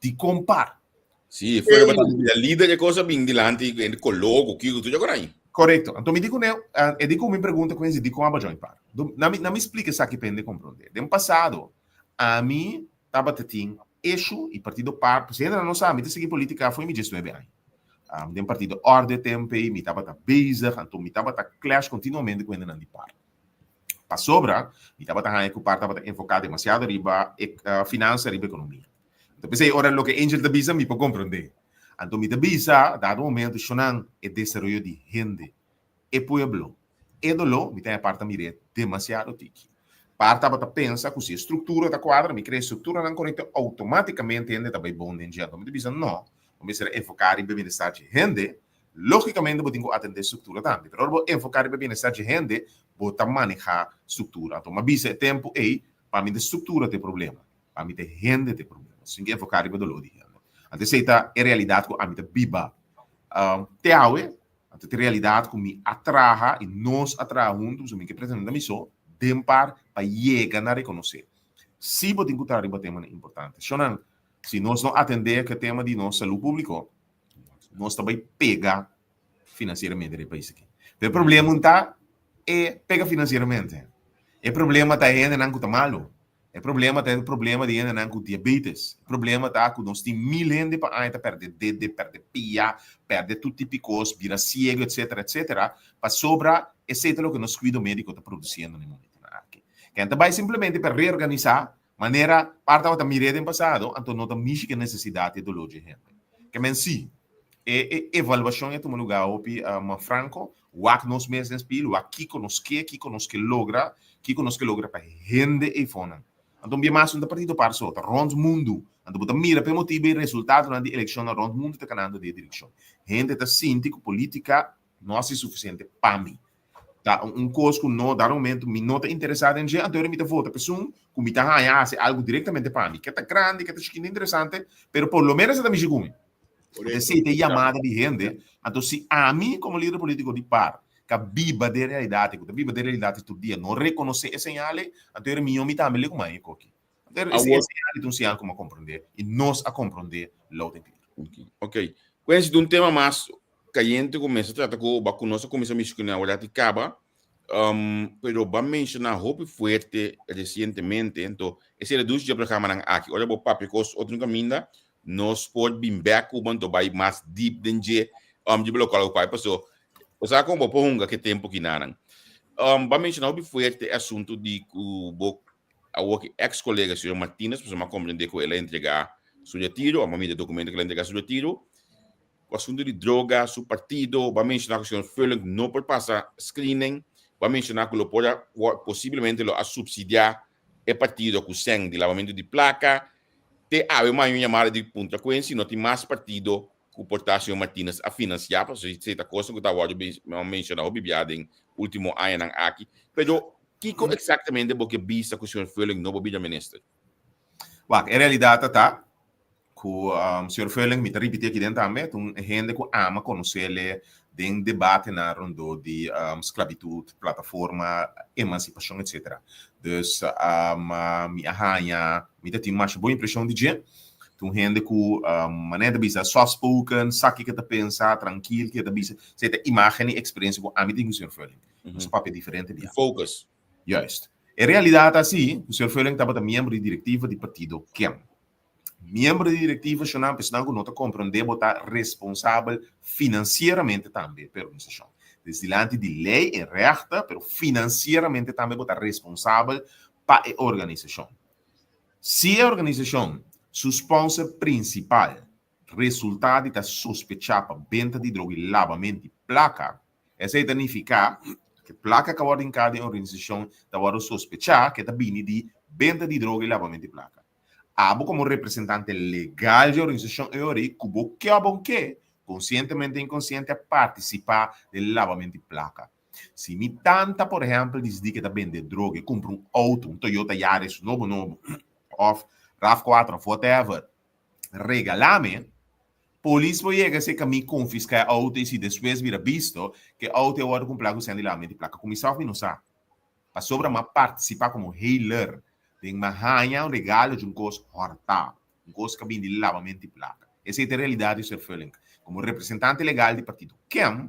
de compar. Sim, foi a líder de coisa bem dilante, ele coloca o que tu já aí. Correto. Então, me digo, eu digo uma pergunta com ele, digo uma joint par. Não me explica isso aqui para compreender. No passado, a mim, estava tendo eixo e partido par, porque ainda não sabe, me seguir política foi me 19 anos. No partido ordem tempo, me estava busy, então me estava clash continuamente com ele não de par. Para sobra, me estava enfocado demasiado riba finança, riba economia. Então, pensei, ora, o que Angel da Bisa me pode compreender. Então, me da Bisa, dado momento, chonan é desenvolvimento de gente, é pueblo. É dolo, me tem a parte mire demasiado tiki. Parte para pensar que se a estrutura da quadra, me cria estrutura não correta, automaticamente ainda também bom dentro. Então, me diz, não, vamos enfocar em bem-estar de gente, logicamente, eu tenho que atender a estrutura também. Mas, vou enfocar em bem-estar de gente, vou manejar a estrutura. Então, me diz, tempo aí, para mim, a estrutura tem problema. Para mim, a gente tem problema. Sem que enfocar em dolo. Então, essa é a realidade que a mim biba. Te aue, a realidade que me atraha e nós atraha juntos, que pretendemos isso, dempar para chegar a reconhecer. Se você tem que estar em tema importante. Se nós não atender que tema de nossa saúde pública, nós também pega financeiramente o país aqui. O problema não está é pega financeiramente. O problema está aí não com malo. O problema de ainda não com diabetes. O problema está com nós tem mil gente para ainda perder dedo, perder pia, perder tudo tipo de coisa, vira cego, etc. Para sobrar, esse é o que nosso cuidado médico está produzindo no momento. Que então vai simplesmente para reorganizar maneira parte da mirada em passado, então não tem que necessidade de lógica. Que men sim, avaliação é um lugar opi franco, o que nós mesmos pilo, o que conosco logra para rende e fona. Então bem mais um partido para só, rond mundo, então bota mira para motivo e resultado na eleição na rond mundo está canando de direção. Gente está síndico política não é suficiente para mim. Tá coisa que não dá momento me não está interessado em gente, então eu me vota pessoa que me está ganhando algo diretamente para mim, que está grande, que está chiquinho interessante, pero por lo menos está me chegando. Se tem chamada de gente, então se a mim como líder político de par, que viva de realidade todo dia, não reconhecer esse sinal, então eu me também como aí coque. Então esse sinal é um sinal como compreender e nós a compreender logo tem que. Ok. Conhece de um tema mais caliente começa a tratar com o nosso começa a mexer na hora de caba, pero va a mencionar hope fuerte recientemente, então esse reduz de programa aqui. Olha o papo que outro caminho nós pode bem back o banto vai mais deep dentro de bloco o pai passou. O sabe como ponga que tempo que naran. Va a mencionar hope fuerte assunto de o ex colega senhor Martínez, para uma compreender que ele entregar seu retiro, a mamãe documento que ele entregar seu retiro. O assunto de droga, seu partido, vai mencionar que o senhor Furlan não pode passar screening, vai mencionar que ele pode possivelmente subsidiar o partido com sangue de lavamento de placa, te há uma chamada de ponta frequência, não tem mais partido que portar o senhor Martínez a financiar, para se esta coisa que estava mencionando, o bibiado em último ano aqui, pero que exatamente porque vista que o senhor Furlan não pode ministro? Em realidade está que o senhor Furlan me repetir aqui dentro também, gente que ama conhecer ele em debate na ronda de esclavitud, plataforma, emancipação, etc. Então, me arranha, me tem mais boa impressão de gente, gente que maneira de bisa soft spoken, sabe que está pensar tranquilo, que está bisa, certa imagem e experiência que a mim tem com o senhor Furlan. Nosso papel é diferente. Focus. Justo. Em realidade, assim, o senhor Furlan estava membro de diretiva do partido QEM. Membro de diretiva, se não pessoa que não está compreendendo, está responsável financeiramente também pela organização. Desde diante de lei e reata, mas financeiramente também está responsável para a organização. Se a organização, seu sponsor principal, resultado de sospechar para venda de droga e lavamento de placa, isso significa que placa que agora em cada organização está sospechar que está vindo de venda de droga e lavamento de placa. Abo como representante legal de organização EORI, cubo que abonque, conscientemente e inconsciente, participar do lavamento de placa. Se me tanta, por exemplo, diz que está vendendo droga e compra auto, Toyota Yaris, novo, of RAV4, whatever, regalame, polícia vai chegar se que me confiscar auto e se depois vira visto que auto é hora com placa sem lavamento de placa. Comissário não sabe. Para sobra, participar como healer, tem uma ranha, regalo de coisa horta, coisa que vem de lavamento de placa. Essa é a realidade do Sr. Furlan. Como representante legal do partido QEM,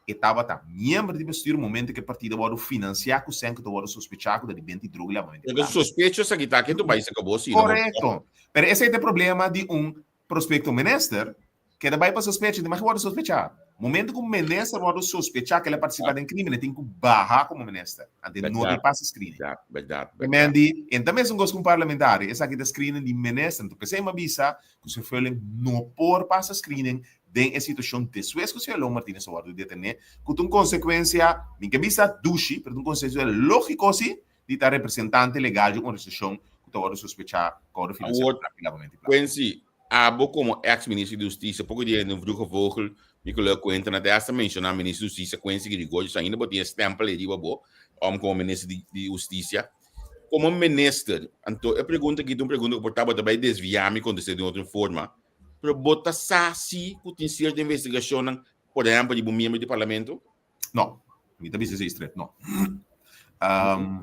estava membro de vestir o momento que o partido vai financiar com o sangue que vai sospechar de venda de droga e lavamento de placa. Suspeito essa que tu vai se acabou sim. Correto. Mas esse é o problema de prospecto minister, que vai para sospechar, mas vai sospechar. Momento que o ministro vai sospechar que ele participa de crime, ele tem que barrar como ministro. Até não tem passa screening. Verdade. Então, mesmo com parlamentar, essa aqui da screening de ministro, então, pensei uma visa que o senhor Furlan não pode passar screening em situação depois que o senhor Martínez vai detener, com uma consequência, minha visa duche, mas uma consequência lógica, assim, de estar representante legal de uma organização que vai sospechar que vai financiar o lavamento de placa. Quincy, abo como ex-ministro de Justiça, pouco dia no Vroege Vogel, me coloco entra na dessa mencionar ministro de Justiça, Quincy Grigori, ainda botinha stempel ali, como ministro de Justiça. Como ministro, então, eu pergunto aqui, uma pergunta que eu portava também desviar-me quando você de outra forma, pero bota sasi que tem sido de investigação, por exemplo, de um membro do parlamento? Não, me também se estreito, não.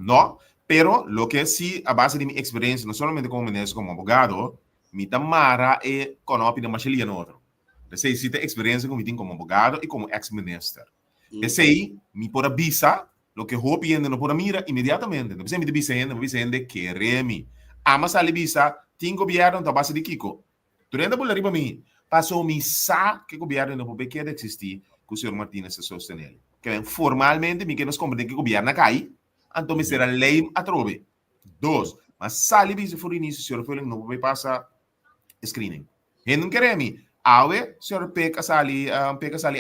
Não, pero lo que sí, a base de mi experiencia, no solamente como ministro, como abogado, mi tamara e conopi de machelia no outro. Essa é a experiência que eu tenho como abogado e como ex-ministro. Essa aí, me por visa, lo que hope yende no por mira inmediatamente. No precisa me dizendo que remi. Ama sali bisa, tem governo da base de Kiko. Durante a riba mi, passou mi sa que governo não pode querer existir que o senhor Martínez se sostenere. Que formalmente mi que nos compreende que governo cai, então me será lei a trove. Dois, mas sali bisa for início, o senhor Feeling não pode passar screening. E não queremos. Awe, o senhor pega sali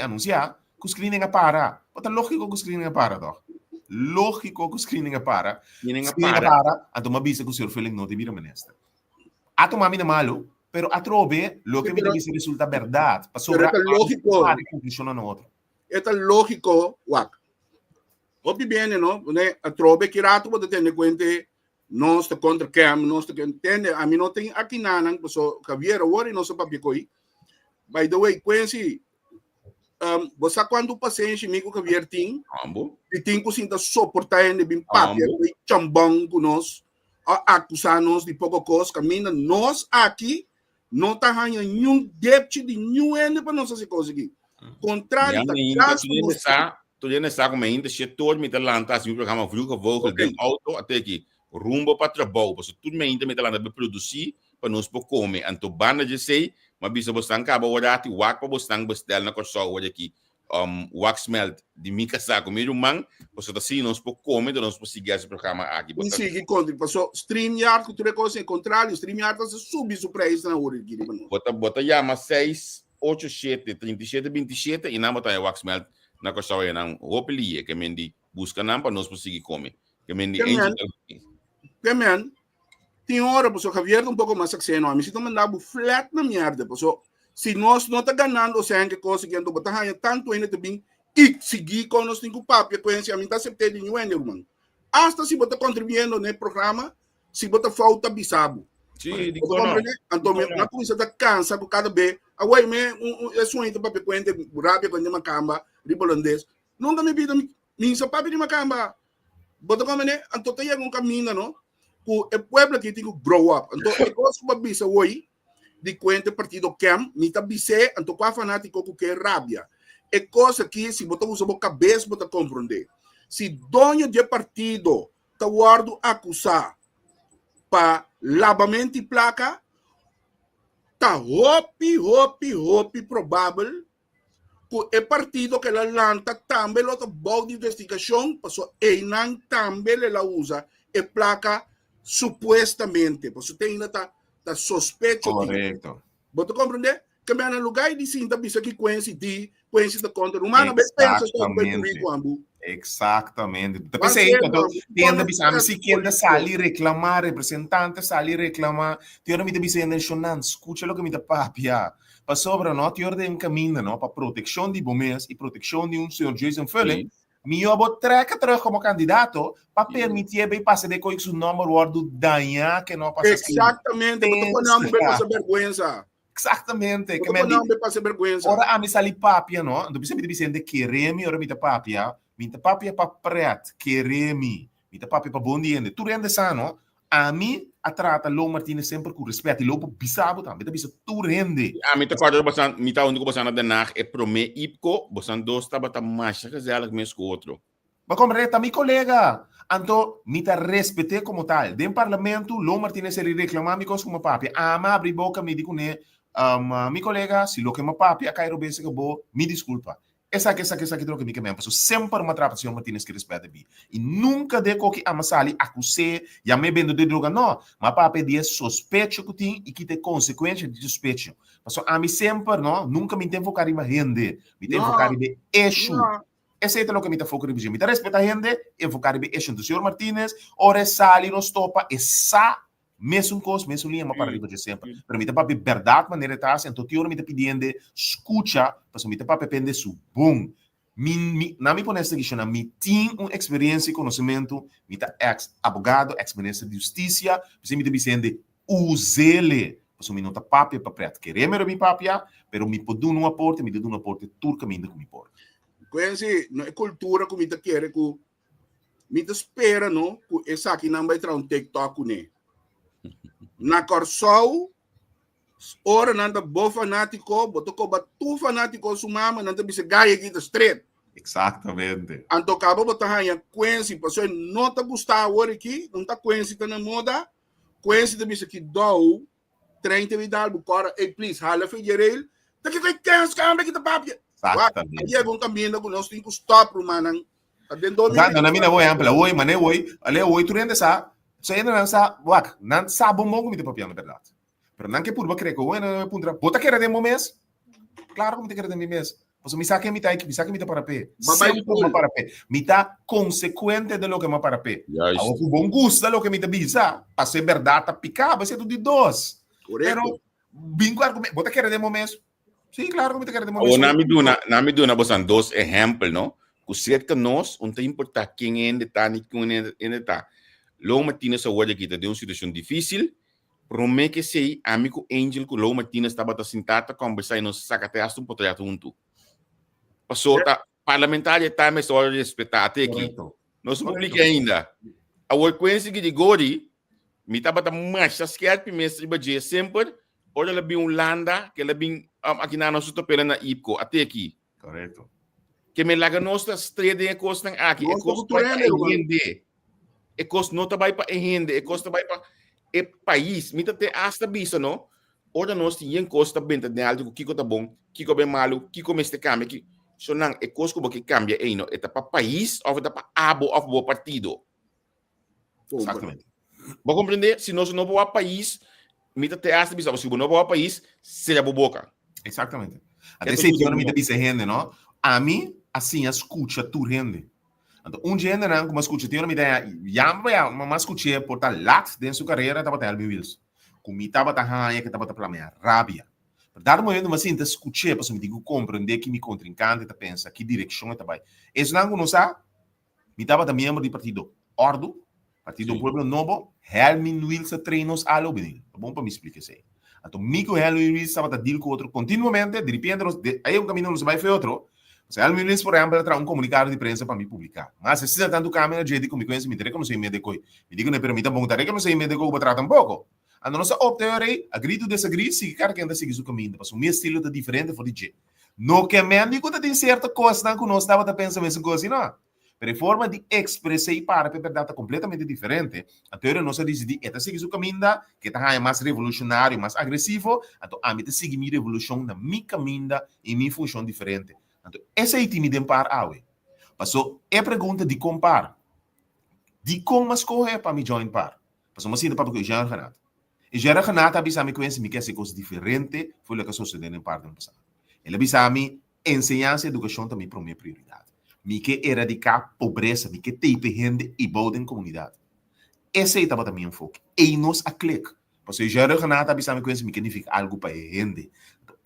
anunciar que o screening é para. Mas é lógico que o screening é para, doch. Lógico que o screening é para. Screening é Screening é para. para, então me avisa que o senhor Feeling não te vira ministro. A tomar mina malo, pero a trove, lo que me dice resulta verdade. Pero é lógico. Funciona no outro. É lógico, Wak. Opi bene, no? A trove que rato pode ter em conta nós te contra Cam, nós te entende. A mim não tem aqui nada, so Javier, agora não se papi coi. By the way, Quincy, você quando paciente amigo Javier tem, Ambo. e tem que sinta suportar ele bem papi, e chambang com nós, acusar nós de pouco coisa, caminha nós aqui não tá ganhando nenhum débito de nenhum ende para nós fazer coisa aqui. Contrário, tu já está com ainda setor me talanta assim o programa Vluga Vogel de auto até aqui rumbo para trabalho, porque tudo me ainda me talanta para produzir para nós por comer, então banda de sei, mas bisa você acaba orati wak para você bestel na coisa hoje aqui wax melt de mica saco meio man, você tá assim nós por comer, nós por seguir esse programa aqui. E sigue contra, passou StreamYard que tu reconoce em contrário, StreamYard tá subir o preço na hora aqui, mano. Bota já mas 6 8 7 37 27 e não botar wax melt na coisa aí não hopelia que mendi busca não para nós por seguir comer. Que mendi que man tem hora para o Javier um pouco mais aceno a mim se tu mandar flat na merda passou se nós não tá ganhando o sangue conseguindo botar tanto ainda também e seguir com nós tem que papo conhecer a mim tá sempre de nenhum irmão hasta se botar contribuindo no programa se botar falta bisabo sim digo não então na coisa da cansa com cada vez agora me é só ainda para conhecer rápido quando uma camba ribolandês nunca me vida me só papo de uma camba botar como né então tem um caminho não o pueblo que tem que grow up então é coisa que bisa hoje de conta partido Cam, mita bise, anto qua fanático que é rabia. É coisa que se botar usa boca cabeça botar compreender. Se dono de partido tá guardo acusar para lavamento de placa, tá hopi provável que é partido que ela lanta também outra boa de investigação, passou e não também ela usa é placa supostamente, porque tem ainda tá sospecho. Correcto. Você compreende? Que me lugar de cinta bisa que conhece da conta humana, pensa Exatamente. Pensei, tenda bisa, se quem sali reclamar, representante sali reclamar, tiora me bisa nacional, escucha lo que me da papia. Para sobra, no, tiora de um caminho, no, para proteção de bombeiros e proteção de senhor Jason Feeling. Eu vou treca como candidato para permitir que passe de coisa o nome do danha que não passa. Exatamente, porque não me passa vergonha. Exatamente, que não me passa vergonha. Ora a mim sali papia, não? Não precisa me dizer que remi ora mita papia para preto, que remi, mita papia para bom dia. Tu rende sano, a mim a trata Lou Martínez sempre com respeito e Lou bisabo também, bisa tu rende. A mim tá quadro bastante, mim tá onde que bastante danach é prome ipco, bastante dos tá bata mais que zela que mesmo outro. Mas como reta mi colega, então me tá respeite como tal. Dentro do parlamento, Lou Martínez ele reclama mi coisa como papi. Ama abrir boca me digo né, mi colega, se lo que me papi a cair obese que bo, me desculpa. Essa que troca me que me passou sempre uma trapa senhor Martínez que respeita bi. E nunca de que amasali acusei, já me vendo de droga não, mas papi dia sospecho que tem e que tem consequência de sospecho. Passou a mim sempre não, nunca me tem focar em rende, me tem focar em eixo. Esse é o que me está focando em mim. Me respeita a gente, enfocar em eixo do senhor Martínez, ora sali nos topa essa mesmo coisa, mesmo linha para arriba de sempre. Pero me tá verdade maneira tá, então tio me tá pedindo escuta, para me tá pende su bom. Na me ponesta que chama me tem uma experiência e conhecimento, me tá ex advogado, ex ministro de justiça, você me tá dizendo usele, para me não tá papia para preto. Queremos me papia, pero me pode um aporte, me dá um aporte turca me ainda com me por. Conhece, não é cultura que me tá querer que me tá espera, não, que essa aqui não vai entrar um TikTok né. Na Corsol, ora nanda bo fanático, botou com batu fanático sumama, nanda bisa gaya aqui da street. Exatamente. Anto acaba botar a Quincy, pessoa não tá gostando agora aqui, não tá Quincy tá na moda. Quincy tá bicho aqui dou 30 vidal, bocora, e please, hala Figueiredo. Tá que vai que tá papi. Exatamente. Aí é bom caminho que nós temos que stop, mano. Tá dentro do Exato, na minha oi ampla, oi, mané, oi, ale, oi, tu rende sa, sa ainda não sa, wak, não sa bom bom comida papiano, na verdade. Pero não que por bakre ko, não pundra, bota que era de mês. Claro como te quer de mês. Pues mi saque mitad que mi saque mitad para P. Sempre para P. Mitad consecuente de lo que me para P. Juist. Ahora que bom gusta lo que me te bisa, para ser verdade, tá picar, vai ser tudo de dois. Correto. Pero bingo argumento, bota que era de mês. Sim, claro como te quer de mês. O nami duna bosan dos ejemplos, no? Kusiet que nos, un te importa quién en de ta ni quién en de ta. Lo Martínez se vuelve aquí de una situación difícil. Prome que sei, amigo Angel, que Lo Martínez estaba sentado conversar y nos sacate hasta un potrato junto. Passou, tá, parlamentar está mais hora de respeitar até aqui. Não se publica ainda. A frequência de Gori, me estava mais chasqueado para mestre de sempre, olha ela bem Holanda, que ela bem aqui na nossa topela na IPCO, até aqui. Correto. Que me laga nossa estrela em costa aqui, e costa vai para rende. E costa não vai para rende, e costa vai para o país. Me tá hasta bisa, não? Olha nós tem costa bem de algo que tá bom, que bem malo, que come este cambio que so nang e costo que cambia aí no eta para país ou eta para abo ou bo partido. Exatamente. Vou compreender se nós não vou país, mita te hasta bisa, se não vou país, será boboca. Exatamente. Até se eu não me disse rende, não? A mim assim escuta tu rende. Então gente não como escuta, eu não me dá, já mas escutei por tal lat dentro sua carreira tava Elvin Wills. Como tava tá que tava para minha rabia. Dar momento mas sinta escutar para me digo compreender que me contrincante tá pensa que direção é vai. Isso não sabe. Me tava também membro do partido Ordo, Partido Pueblo Novo, Helmin Wills treinos a Lobinil. Bom para me explicar isso. Então Mico Helmin Wills estava deal com outro continuamente, de repente aí um caminho não vai foi outro. Se Helmin Wills por exemplo tra comunicado de prensa para me publicar. Mas se você tanto câmera de como conhece me interessa como sei me decoy. Me digo não permita bom tarefa como sei me decoy para tratar um pouco. A nossa opteorei, agree to disagree, se cara que anda seguir o caminho, mas o meu estilo é diferente for DJ. No que me amigo tem certa coisa não que nós estava a pensar mesmo coisa não. Pero a forma de expressar para a verdade é completamente diferente. A teoria nossa diz de esta seguir o caminho que está mais revolucionário, mais agressivo, então a mim seguir minha revolução na minha caminho e minha função diferente. Então essa é a time de par awe. Passou é pergunta de compar. De como escolher para me join par. Passou mas ainda para que eu já Renato. E já Renata bisa me conhece me quer ser coisa diferente foi o que sucedeu em parte do passado. Ele bisa me ensinança e educação também para minha prioridade. Me quer erradicar pobreza, me quer ter gente e boa em comunidade. Esse é também um foco. E nós a clique. Porque já Renata bisa me conhece me quer significa algo para gente.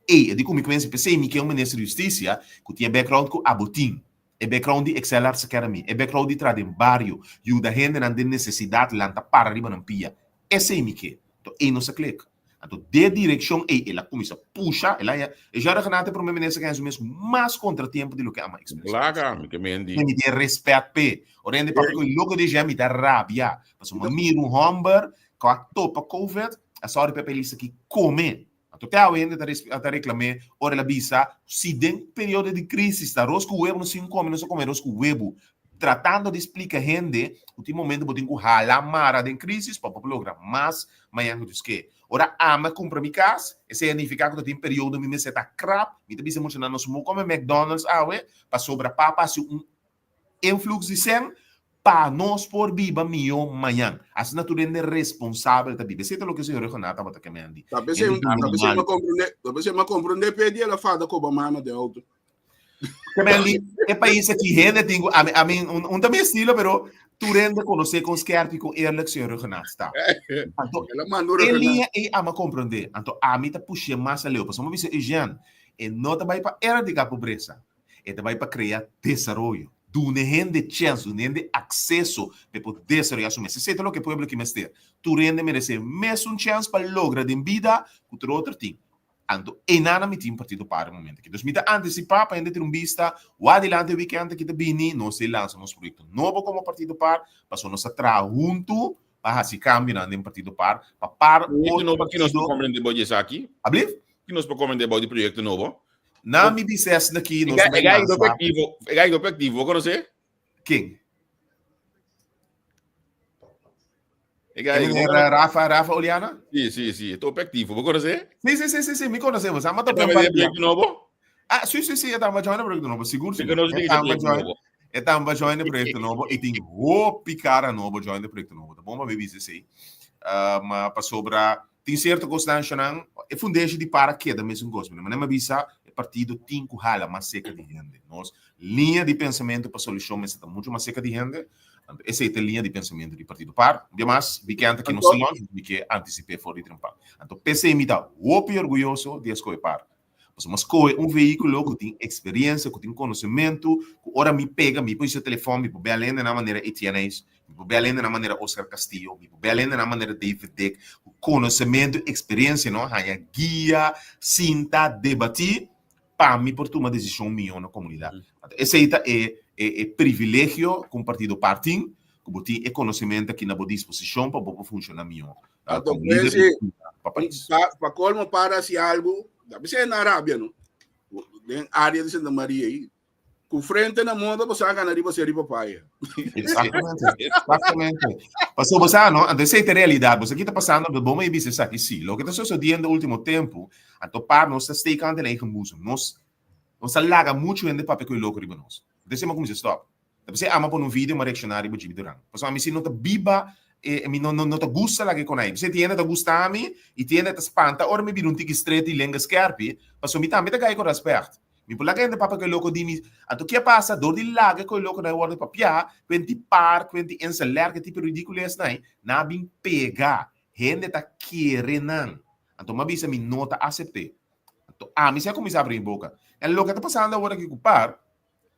E eu digo me conhece pensei me quer um ministro de justiça que tinha background com abotim. E background de Excel Arts Academy. E background de trade em barrio. E o da gente não tem necessidade de lançar para arriba na pia. Esse é me quer. E não se clica. Então, de direção, ela começa a puxar, ela já Renata para o meu ministro que é o mesmo mais contratempo do que a mais. Claro, que me me dê respeito. Orende para que o logo de já me dá rabia. Mas uma mira homber com a topa COVID, a sua papelista que come. Então, até ainda está reclamando, ora ela bisa, se tem período de crise, está rosco o web, não se come, não se come rosco o web. Tratando de explicar a gente, último momento, eu tenho que ralar mara de crise para o programa, mas amanhã eu que ora ama compra mi casa, esse significa que eu tenho período me seta crap, me também se emocionando no sumo como McDonald's, para sobra para um influxo de sem para nós por viva mio amanhã. As natureza responsável da vida. Sei o que o senhor Renato está que me andi. Talvez eu me compreender pedir ela fada como mama de outro. Também é país aqui rende tenho a mim um também estilo, pero tu rende conhecer com os que artigo eerlijk senhor Renato está. Então ele é ama compreender. Então a mim tá puxa mais a leu, porque uma vez Jean e não também para erradicar a pobreza, é também para criar desenvolvimento. Do rende chance, do rende acesso para poder desenvolver su mesa. Sei o que o povo que me ester. Tu rende merece mesmo chance para lograr de vida com outro ting. Anto, e nada me tinha partido para o momento. Então, me antecipar para ter vista, o adelante o weekend que bini, nós lançamos um projeto novo como partido par, para nós trabalhar junto, para se cambiar em partido par, para que nós compreendemos aqui? Abliv? Que nós compreendemos do projeto novo? Na mi bises daqui, nós É também gai do lança. perspectivo, conhece? Quem? É Quem gai, era Rafa Oliana? sim, do perspectivo, conhece? Sim, me conhecemos. Mas É tá bem também de projeto novo? Ah, sim, eu estava joindo o projeto novo, seguro. Você conhece de projeto novo? Eu estava joindo o projeto novo e tem roupa cara novo joindo o projeto novo. Tá bom, mas bebê, isso aí. Mas para sobrar, tem certa constância, não? É fundeixe de para queda mesmo gosto, mas não me avisa, é partido tem que rala mais seca de gente. Nós, linha de pensamento para solução, mas está muito mais seca de gente. Essa é a linha de pensamento do partido par. Demais, vi que antes que não se longe, vi que anticipei fora de trampar. Então, PCM está roupa orgulhoso de escolher par. Mas um veículo que tem experiência, que tem conhecimento, que ora me pega, me põe seu telefone, me põe além da maneira Etienne, me põe além da maneira Oscar Castillo, me põe além da maneira David Dick, conhecimento, experiência, não? Há guia, cinta, debatir, para me por tomar decisão minha na comunidade. Esse é privilégio com o partido partido, que tem conhecimento aqui na boa disposição para funcionar melhor. Então, para colmo para se algo, você é na Arábia, não? Em área de Santa Maria aí, com frente na moda, você vai ganhar você riba paia. Exatamente. Passou você, não? Essa é a realidade. Você aqui está passando do bom e isso aqui sim. O que está sucedendo no último tempo, a topar nós está estecando em música. Nós larga muito em papel que o louco riba nós. Deixa-me começar stop. Você ama por um vídeo, uma reaccionária riba durante. Passou a mim se não está biba não te gusta la que con aí. Você tiene te gusta a mim e tiene te espanta, ora me vira um tique estreito e lenga scarpi, passou me também te gai com respeito. Mi pula que ande papa que louco di mi, anto que passa dor di laga que louco na hora de papia, quenti par, quenti encelar que tipo ridículo é nai, na bim pega, gente tá querendo. Anto ma bisa mi nota aceitar. Anto mi se começar a abrir boca. É louco tá passando agora que par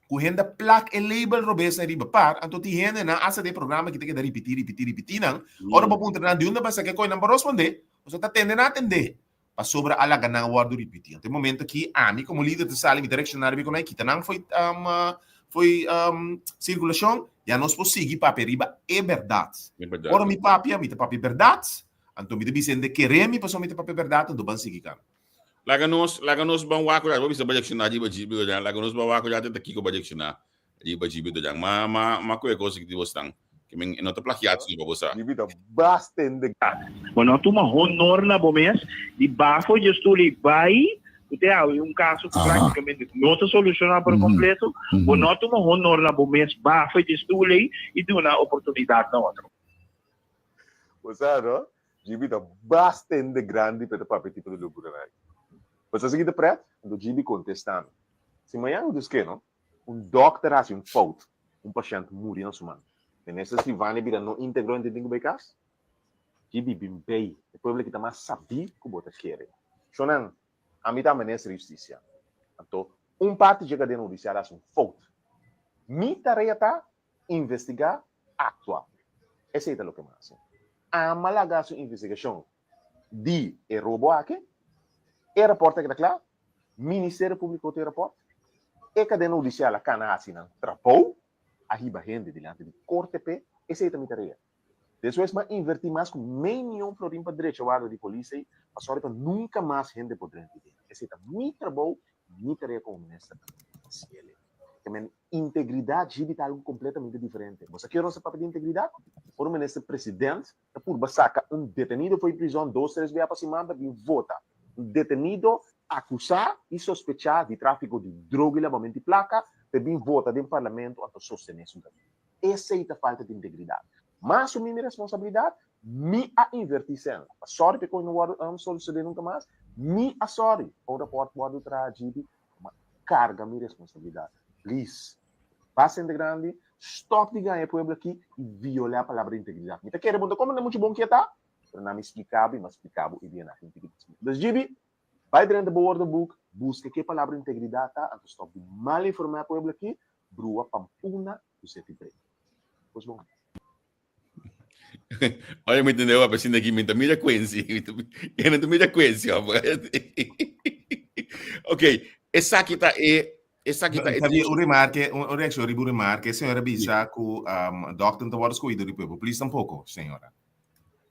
ku henda plaque e label robes na riba par, anto ti henda na asa de programa que tem que repetir nang, ora papunta na diunda basta que coi nang responde, o tá tende na atender, pa sobra alaga na award repetir. Até momento que mi como líder de sala, mi direcionário bi konai kita nang foi circulação, já nós conseguir papi riba é verdade. Ora mi papi verdade, anto mi debi sende querer mi passo mi papi verdade, anto ban seguir kan. Laganos bang wako ya, bisa bajak sina di bajibi do jang. Laganos bang wako ya te kiko bajak sina di bajibi do jang. Ma ko e kosi kiti bostang. Kimeng inota plakiat si babosa. Di vida bastante. Quando tu uma honor na bomes, di bafo justo li vai, ute há caso que praticamente não está solucionado por completo, quando tu uma honor na bomes, bafo justo li e dá uma oportunidade na outra. Você não? Di vida bastante grande para o papel tipo de loucura. Você seguinte preto, do GB contestando. Se amanhã eu disse que não, doctor faz fout, paciente morre na sua mão. E nessa se vai vir não integrou em dentro do caso, GB bem bem, o povo que também sabia que o bota quer. Chonan, a mim também nessa justiça. Então, parte chega de notícia faz fout. Mi tarefa investigar, actuar. Esse é o que mais. A malaga sua investigação de roubo aqui. E rapporto que está claro, Ministério Público tem rapporto, e cadena judicial a cana assinam trapou, a riba rende diante de corte P, esse é também tarefa. Depois, mas invertir mais com meio milhão para o direito de polícia, a sorte para nunca mais rende poder entender. Esse é também trabalho, minha tarefa como ministro. Também integridade é algo completamente diferente. Você quer nosso papel de integridade? Por um ministro presidente, por sacar detenido foi prisão 2, 3 vezes para cima e vota. Detenido, acusar e sospechar de tráfico de droga e lavamento de placa, também vota dentro do parlamento para sostener isso. Essa é a falta de integridade. Mas assumir minha responsabilidade, me a invertir sempre. A sorte que eu não vou solucionar nunca mais, me a sorte. O repórter pode trazer carga minha responsabilidade. Please, passe de grande, stop de ganhar povo aqui e violar a palavra integridade. Me quer perguntar como é muito bom que está? Pero não me explicava, mas explicava e bem assim. Então, GB, vai dentro do workbook, busca que palavra integridade tá, antes stop de mal informar povo aqui, brua pampuna do sete Pois bom. Olha, me entendeu? A pessoa aqui me mira Quincy. Eu não mira Quincy. Ok, essa aqui tá um remarque, senhora Bisa, que o doctor não está escolhido do povo, please tampouco, senhora.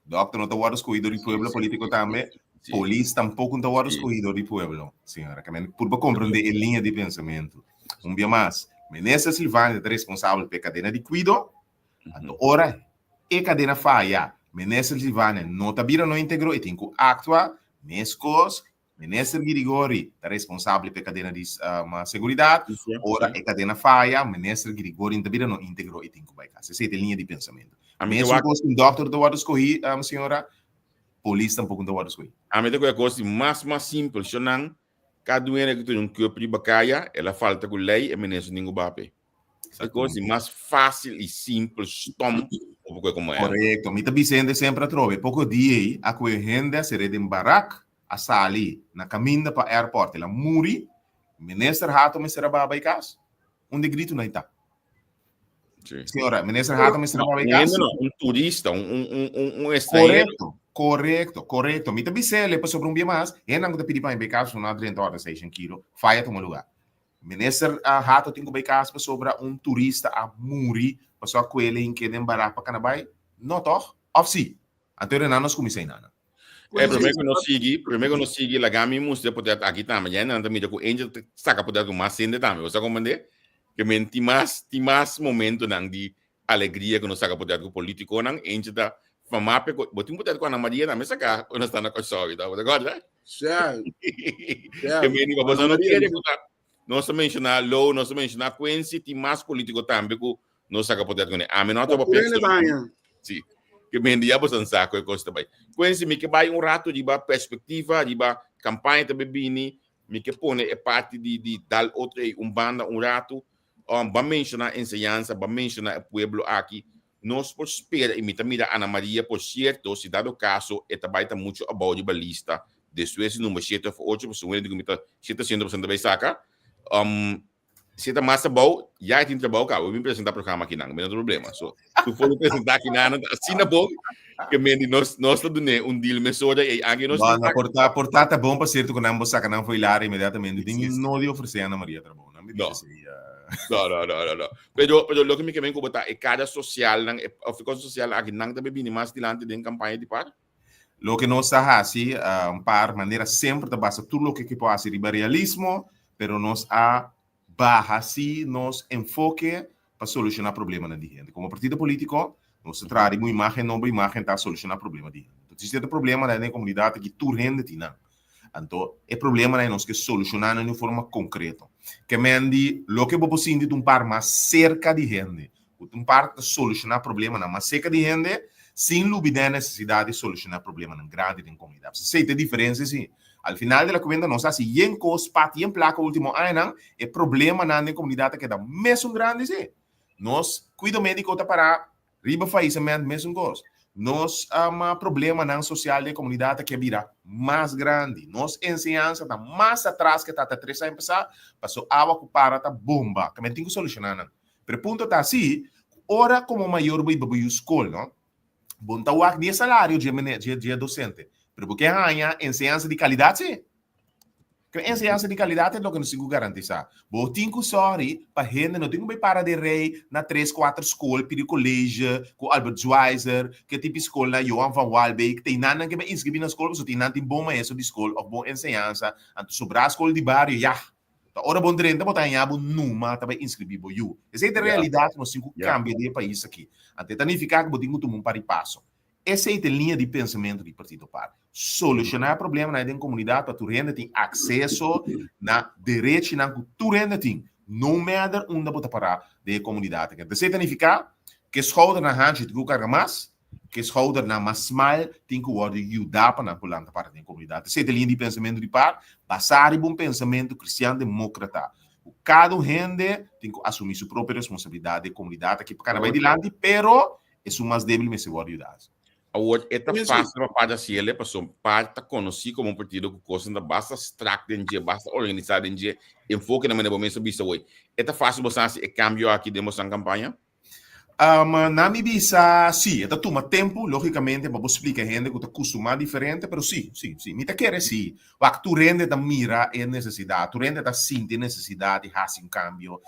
Doctor não está escolhido do povo político também, Sí. Polis tampouco não está escolhido do pueblo, senhora. Que por compreender a linha de pensamento. Um dia mais, Menezes Silvânia é responsável pela cadeia de cuido. Ora, a cadeia falha. Menezes Silvânia não está virando íntegro e tem que actuar. Mescos, Menezes Girigori é responsável pela cadeia de segurança. Ora, a cadeia falha. Menezes Girigori não está virando íntegro e tem que vai casa. Essa é a linha de pensamento. Mesmo que o doutor do escolhi, senhora, polícia tampouco não está escolhido. A mim é coisa mais simples, senão cada doença que tem um corpo de bacana, ela falta com lei e menos ninguém bape. É coisa mais fácil e simples, tom, ou como é. Correto. Me também sendo sempre a trove. Pouco dia aí, a correnda será de barack, a sali, na caminho para o aeroporto, ela muri, ministro Hato me será baba em casa. Onde grito não está. Senhora, ministro Hato me será baba em casa. Um turista, um estrangeiro. Correto. Me também sei, lepa sobre um dia mais, e não te pedir para ir casa, não 30 horas, 6 kg, faia tomar lugar. Ministro Hato tem que ir casa sobre um turista a muri, para só com ele em que dem barack para canabai, não toh, off sim. Anterior não nos comecei nada. Primeiro que não sigue, lá gami mostra poder aqui também, já não também com angel saca poder com mais sende também, você compreende? Que menti mais momento não de alegria que não saca poder com político não, angel da famape, botin poder com a Maria também saca, quando está na coisa, tá? Você gosta? Certo. Que meni para você não querer botar. Não se menciona Low, não se menciona Quincy, tem mais político também que não saca poder com ele. A menor tá para pensar. Sim. Que mendia você saco e coisa também. Quincy me que vai rato de ba perspectiva, de ba campanha também bini, me que põe é parte de dar outro banda rato, ba mencionar ensinança, ba mencionar o pueblo aqui. Nós por espera e mira Ana Maria por certo, se dado caso, é também tá muito about de balista. Después número 7 ou 8 pessoas de comita 700% também saca. Se está mais bom, já tem trabalho cá. Eu vim apresentar para o programa aqui, não tem problema. So, se for apresentar aqui, assim na bom, que nós estamos dando deal, mas só aí, aqui nós estamos... Portar tá bom para ser tu que não você não foi lá imediatamente. Tem não de oferecer a Ana Maria trabalho. Não. Pero lo que me quer com botar é cada social, a ficção social aqui não também bem mais dilante de campanha de par. Lo que nós está assim, par maneira sempre da base tudo o que pode ser realismo, pero nós a barra assim, nós enfoque para solucionar problema na gente. Como partido político, nós traz uma imagem, nova imagem para solucionar problema de gente. Então, se tem problema na comunidade que tu rende tinha, então é problema nós que solucionar de forma concreta. Que mendi, lo que vou sim de par mais cerca de gente, par de solucionar problema na mais cerca de gente, sem dúvida a necessidade de solucionar problema na grande da comunidade. Você tem diferença sim. Al final da conta, nós assim, em cospat, em placa último ano, é problema na comunidade que dá mesmo grande sim. Nós cuido médico para riba falecimento mesmo coisa. Nós problema na social da comunidade que vira mais grande. Nós ensinança está mais atrás que está 3 anos passar, passou água que para tá bomba, que tem que solucionar não. Pero ponto tá assim, ora como maior vai para escola, não? Bom tá o dia salário de docente. Pero porque ganha ensinança de qualidade sim. Que ensinança de qualidade é o que nos garantiza. Bom, tenho sorry, para gente não tenho bem para de rei na 3, 4 escolas, para colégio, com Albert Schweitzer, que tipo escola na Johan van Walbeek, tem nada que me inscrever na escola, porque tem nada tem bom maestro de escola, ou bom ensinança, antes sobrar a escola de bairro, já. Ora bom drenta botar em abo numa, também inscrever bo you. Essa é a realidade, nós temos que cambiar de país aqui. Até tanificar que botinho tomar um par e passo. Essa é a linha de pensamento do Partido Par. Solucionar o problema na comunidade para que tu renda tem acesso na direito na que tu renda tem. Não matter onde você parar da comunidade. Então, você significa que schouder na hand tem que carregar mais, que schouder na mais mal tem que ajudar para a parte da comunidade. Essa é a linha de pensamento do Par. Basar em um pensamento cristão-democrata. Cada rende tem que assumir sua própria responsabilidade da comunidade aqui para vai adiante, pero é o mais débil, mas se vai ajudar. Esta fácil para assim, ele passou parte conhecido como um partido que gosta de basta extract em dia, basta organizar em dia, enfoque na maneira como vista hoje. Esta fácil você é cambio aqui de mostrar campanha? Na minha vista, sim, esta toma tempo, logicamente, para explicar a gente que está costuma diferente, pero sim. Me te quer sim. O que tu rende da mira é necessidade, tu rende da sentir necessidade de fazer um cambio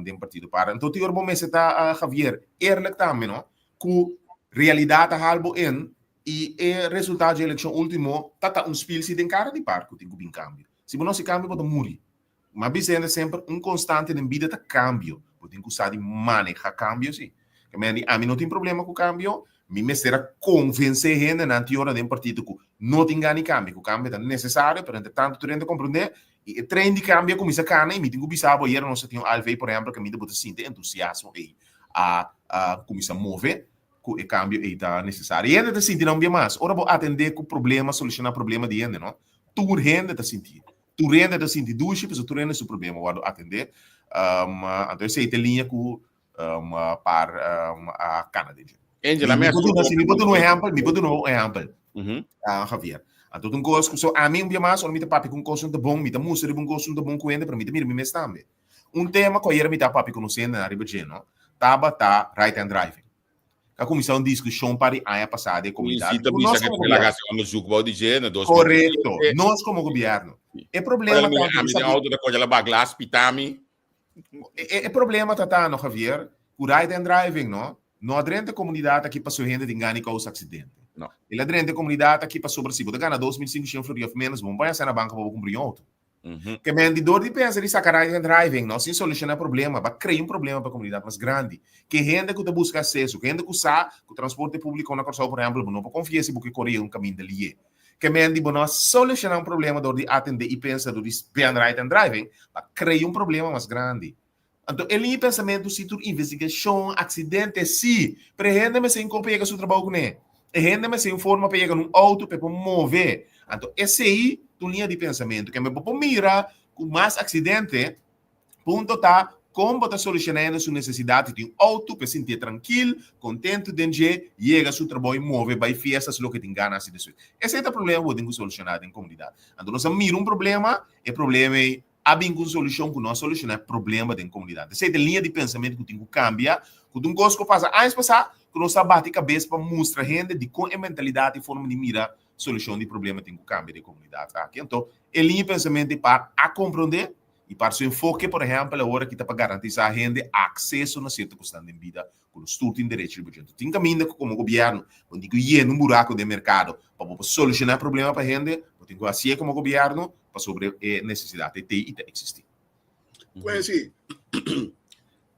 de um partido para. Então, tem um momento está Javier, eerlijk também, não? Que realidade halbo em E o resultado da eleição último, tá um spil se tem cara de parco, tem que cambio. Se não se cambia, pode morrer. Mas bisenda sempre constante na vida de cambio. Pode tem que usar de manejar cambio, sim. Que a mim não tem problema com cambio, me será convencer gente na hora de um partido que não tem ganho cambio, que o cambio é necessário, pero entretanto, tu tens que compreender, e o trem de cambio começa a cana, e me tem que pensar, eu não sei, tem algo, por exemplo, que me dá sentir entusiasmo e começar a mover, que o cambio é necessário. E ainda está sentindo não bem mais. Ora, vou atender com o problema, solucionar o problema de gente, não? Tu ainda está sentindo. Tu ainda está sentindo duas chips, tu ainda é o problema, vou atender. Então, essa é a linha que para a Canadá. Angela, me botou um exemplo, Javier. Então, um gosto que a mim, mais, ou me papi com um gosto de bom, me dá música de um gosto de bom com ele, para mim, me está também. Tema que eu me dá papi conhecendo na Ribageno, tá right and driving. A comissão de discussão para a ano passado a comunidade. Correto. Nós como governo. É problema é problema tá no Javier, o right and driving, não? Não adrente a comunidade aqui passou gente de engano e causa acidente. Não. Ele adrente a comunidade aqui passou por cima. De ganha 2.500 florida menos, bom, vai ser na banca para cumprir outro. Que o vendedor de pensa de sacar right and driving, não, sem solucionar problema, vai criar problema para a comunidade mais grande. Que gente que busca acesso, que gente que usa o transporte público na Corsal, por exemplo, não pode confiar se porque correr caminho dali. Que mente não solucionar problema de atender e pensa do right and driving, vai criar problema mais grande. Então, ele pensamento se tu investigação, acidente, sim, para gente me sem pega seu trabalho com ele. E gente me sem forma para pegar um auto para mover. Então, esse aí tu linha de pensamento que me pode mirar com mais acidente, ponto tá, como está solucionando sua necessidade de um auto para sentir tranquilo, contente, de chega ao seu trabalho e move, vai festas, o que tem ganas de isso. Esse é o problema que tem que solucionar na comunidade. Então, nós miramos um problema, e problema é abrir uma solução que nós solucionar problema da comunidade. Essa é a linha de pensamento que tem que cambiar, que um gosto que passa antes passar, que nós bate a cabeça para mostrar a gente de com a mentalidade e forma de mirar solução de problema tem que cambiar da comunidade. Tá? Então, a linha de pensamento é para a compreender e para seu enfoque, por exemplo, a hora que está para garantir a gente acesso na certa questão de vida, com o estudo em direito de gente. Tem caminho como governo, onde que ia num buraco de mercado para solucionar problema para a gente, tem que assim como governo para sobre a necessidade de existir. Pues sí,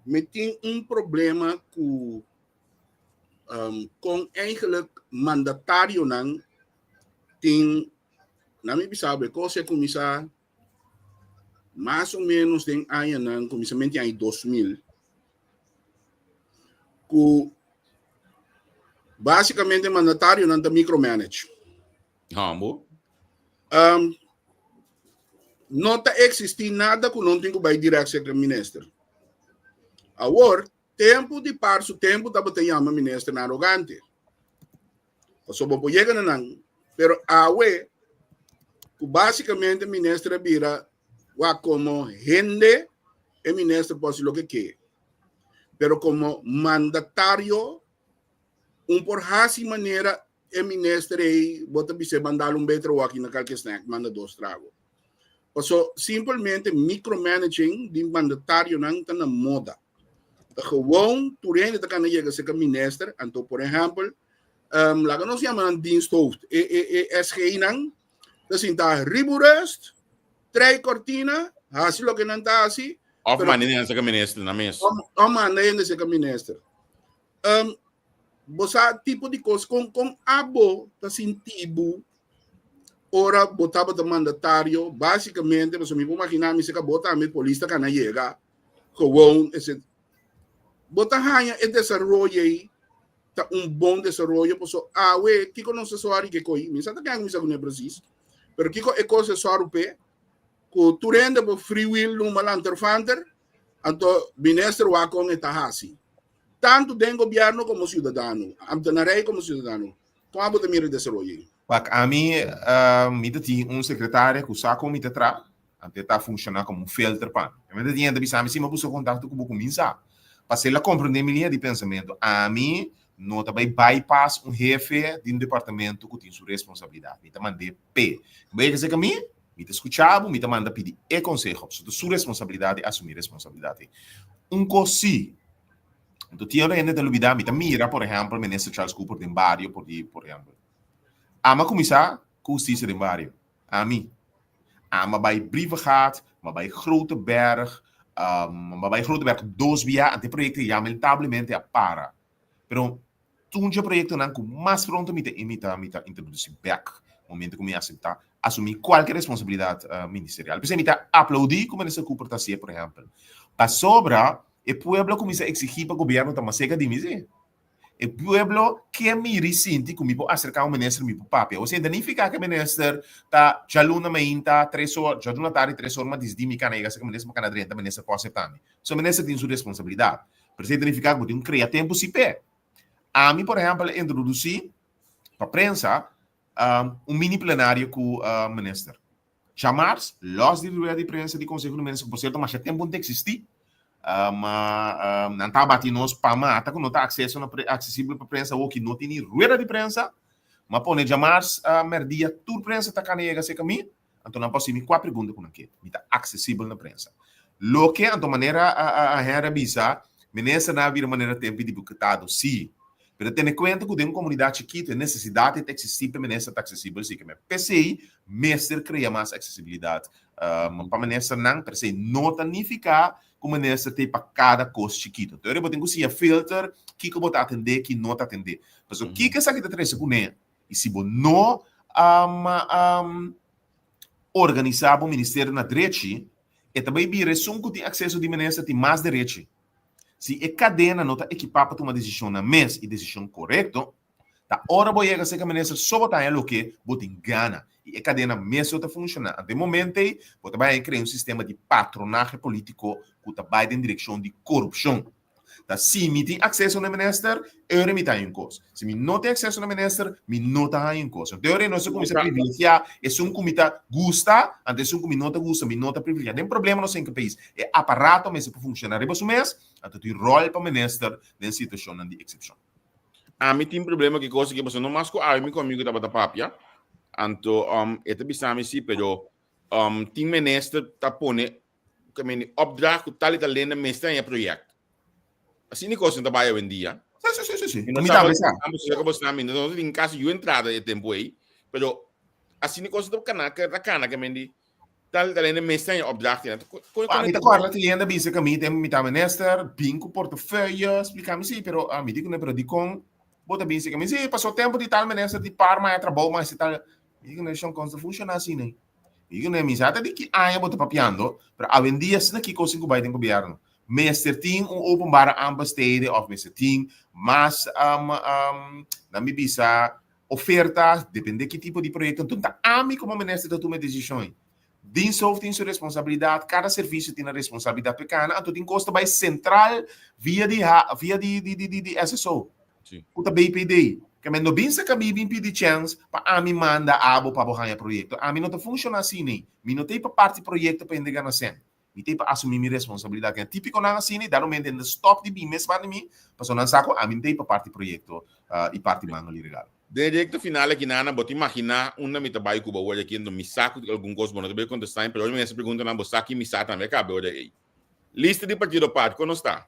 me tem problema com eigenlijk mandatário não tem na minha sabe coisa começar mais ou menos tem ano não começamento em 2000 que basicamente mandatário não da micromanage. Não está existindo nada que não tem que vai direto ao ministro. Agora, tempo de parso, tempo da batalha ama ministro arrogante. Só vou chegar não, pero awe, que basicamente ministro vira como gente, o ministro pode ser o que quer. Pero como mandatário, por essa maneira, o ministro bota se mandar better aqui na qualquer snack, manda 2 tragos. So, simplesmente micromanaging de mandatário não está na moda. Gewoon, tu ainda está na chega ser ministro, então, por exemplo, lá que nós chamamos de diensthoofd, SGI não, assim, está rigoroso, 3 cortinas, assim o que não está assim. Of maneira ser ministro na mesa. Of maneira ser ministro. Você tipo de coisa com abo tá sentido ora botava do mandatário basicamente você me imaginar me se que bota a polícia que não chega gewoon esse bota hanha e desenvolve aí tá bom desenvolvimento por so we que conosce soari que coi me sabe que é isso no Brasil pero que é coisa soari pe que tu rende por free will no malanterfanter então ministro wa com eta assim tanto do governo como cidadano, amtanarei como cidadano. Como você mira desse rolê? A mim, me tem secretário que sabe como está até está funcionando como filtro para. Eu me tinha de avisar, se me pus contato com o começar. Para se ela compreender minha linha de pensamento, a mim não também bypass jefe de departamento que tem sua responsabilidade. Me mandei P. Bem que a mim, me escutava, me manda pedir e conselho, sua responsabilidade, assumir responsabilidade. Cosi. Então, tinha gente de olvidar, mira, por exemplo, o ministro Charles Cooper de barrio, por exemplo. ama commissar justitie in barrio. Ami. Maar bij brieven gaat, maar bij Grote Berg, maar bij Grote Berg, dos via, ante projecten, ja, lamentablemente a para. Pero, toen je projecten dan com mais pronto, mita introduzir back, momento que me aceptar, assumir qualquer responsabilidade ministerial. Por exemplo, aplaudir como nessa cooperação, por exemplo. Para sobra, o pueblo começa a exigir para o governo também seca de miséria. O pueblo que me resente comigo acercar o ministro me papel. Ou seja, nem ficar que o ministro tá já luna mainta 3 horas, já luna tarde 3 horas, mas desde me canega se que o ministro me canadrenta, o ministro pode acertar me. So o ministro tem sua responsabilidade. Por isso, nem ficar que tem criar tempo se pé. A mim, por exemplo, introduzir para a prensa mini plenário com o ministro. Chamar los dirigentes de prensa de Conselho do Ministro, por certo, mas já tempo não existe. Não está batendo nos PAMA, até que não está acessível para a prensa, ou que não tem rueda de prensa, mas pode chamar merdia, toda a prensa está canega se caminho, então não posso ir 4 perguntas com aqui, está acessível na prensa. Lo que, então, maneira a revisar, ministro não vira maneira tempo de bucetado, sim, mas tendo em conta que tem uma comunidade chiquita, a necessidade de existir para ministro está acessível, sim, que PCI, mestre cria mais acessibilidade, para ministro não, para ser não tanificar, como nessa tem para cada coisa chiquita. Então, eu tenho que ser filter, que eu vou atender, que não atender. Mas o que essa aqui está trazendo com ele? E se você não organizar o ministério na direita, e também vira só que tem acesso de ministro tem mais direito. Se a cadena não está equipada para tomar decisão na mesa e decisão correta, da hora que chega a ser que o ministro só botar o que você engana. E a cadena mesmo está funcionando. De momento, você vai criar um sistema de patronagem político que vai em direção de corrupção. Então, se me tem acesso ao ministro, eu me tenho um coisa. Se me não tem acesso ao ministro, me não tenho um coisa. Então, eu não sou como se privilegiar, é um como me gusta, antes um como não gusta, me não está privilegiado. Tem problema no seu país. É aparato mesmo para funcionar. Depois do mês, então tem rol para o ministro em situação de exceção. A mim tem problema que coisa que você não mais comigo estava da papia. Anto ete bisami si pero ting minister tapone kami opdracht ku tal italena minister ya project. Assim ni coisa trabalha hoje em dia. Sim. Não estamos namin, não tem caso eu entrada de tempo aí, pero assim ni coisa do cana que mendi tal italena minister ya opdracht ya. Mi ta guarda ti enda bisa kami tem mi ta minister, pinco portofeuille, explicami sì, pero mi dico ne però di con bota bisa kami sì, passou tempo di tal minister di Parma e trabalho mais e tal. E não é como funciona assim, né? E não é misada de que eu vou papiando, para a vendia se aqui coisa que vai ter governo. Meester tem openbare aanbesteden of meester tem, mas na minha visa oferta, depende de que tipo de projeto. Então, a mim como ministro da toma decisões. Dinshoofd tem sua responsabilidade, cada serviço tem a responsabilidade pequena, então tem custo mais central via de SSO, puta BPD. Que me não pensa que a mim pedir chance para a mim manda abo para borrar o projeto. A mim não funciona assim, nem. Me não tem para parte do projeto para entregar na cena. Me tem para assumir minha responsabilidade. É típico não assim, nem. Dá um momento de stop de mim, mesmo para mim, para não saco, a mim tem para parte do projeto e parte manga legal. Directo final aqui na bota imaginar uma me trabalho com o aqui no me saco de algum coisa, não te contestar, mas hoje essa pergunta não você aqui me saca também cabe hoje aí. Lista de partido parte, como está?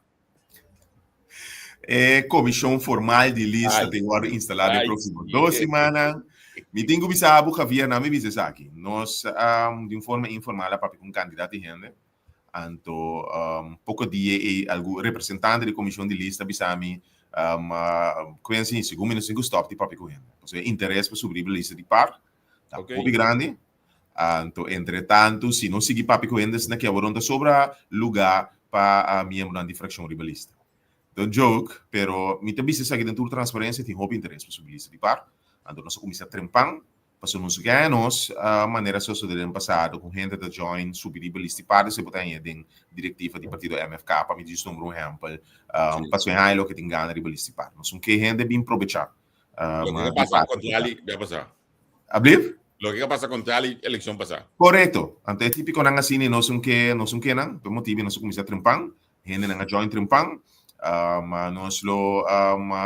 Comissão formal de lista tem agora instalada nas próximas 2 semanas. Me tenho que saber que havia na minha visita aqui. Nós, de forma informal, para um candidato de gente, então, pouco dia, algum representante da comissão de lista, bisami, conhece segundo minuto, 5 stop de papi correndo. Porque interesse para subir a lista de par, tá pouco grande. Então, entretanto, se não seguir papi correndo, se não quer agora sobra lugar para a minha de fração ribalista. Don't joke, pero mi também se segue dentro da transparência tem roupa interesse para subir isso de par. Então nós começamos a trempar, passou nos ganhos, a maneira social do ano passado com gente da join subir a lista de par, se botar em diretiva do partido MFK para me dizer um exemplo, passou em high que tem ganho de lista de par. Nós somos que gente bem aproveitar. Lo que passa contra ali vai passar. Abrir? Lo que passa contra ali eleição passar. Correto. Então é típico não assim, nós somos que não, por motivo nós começamos a trempar, gente não join trempar. Nós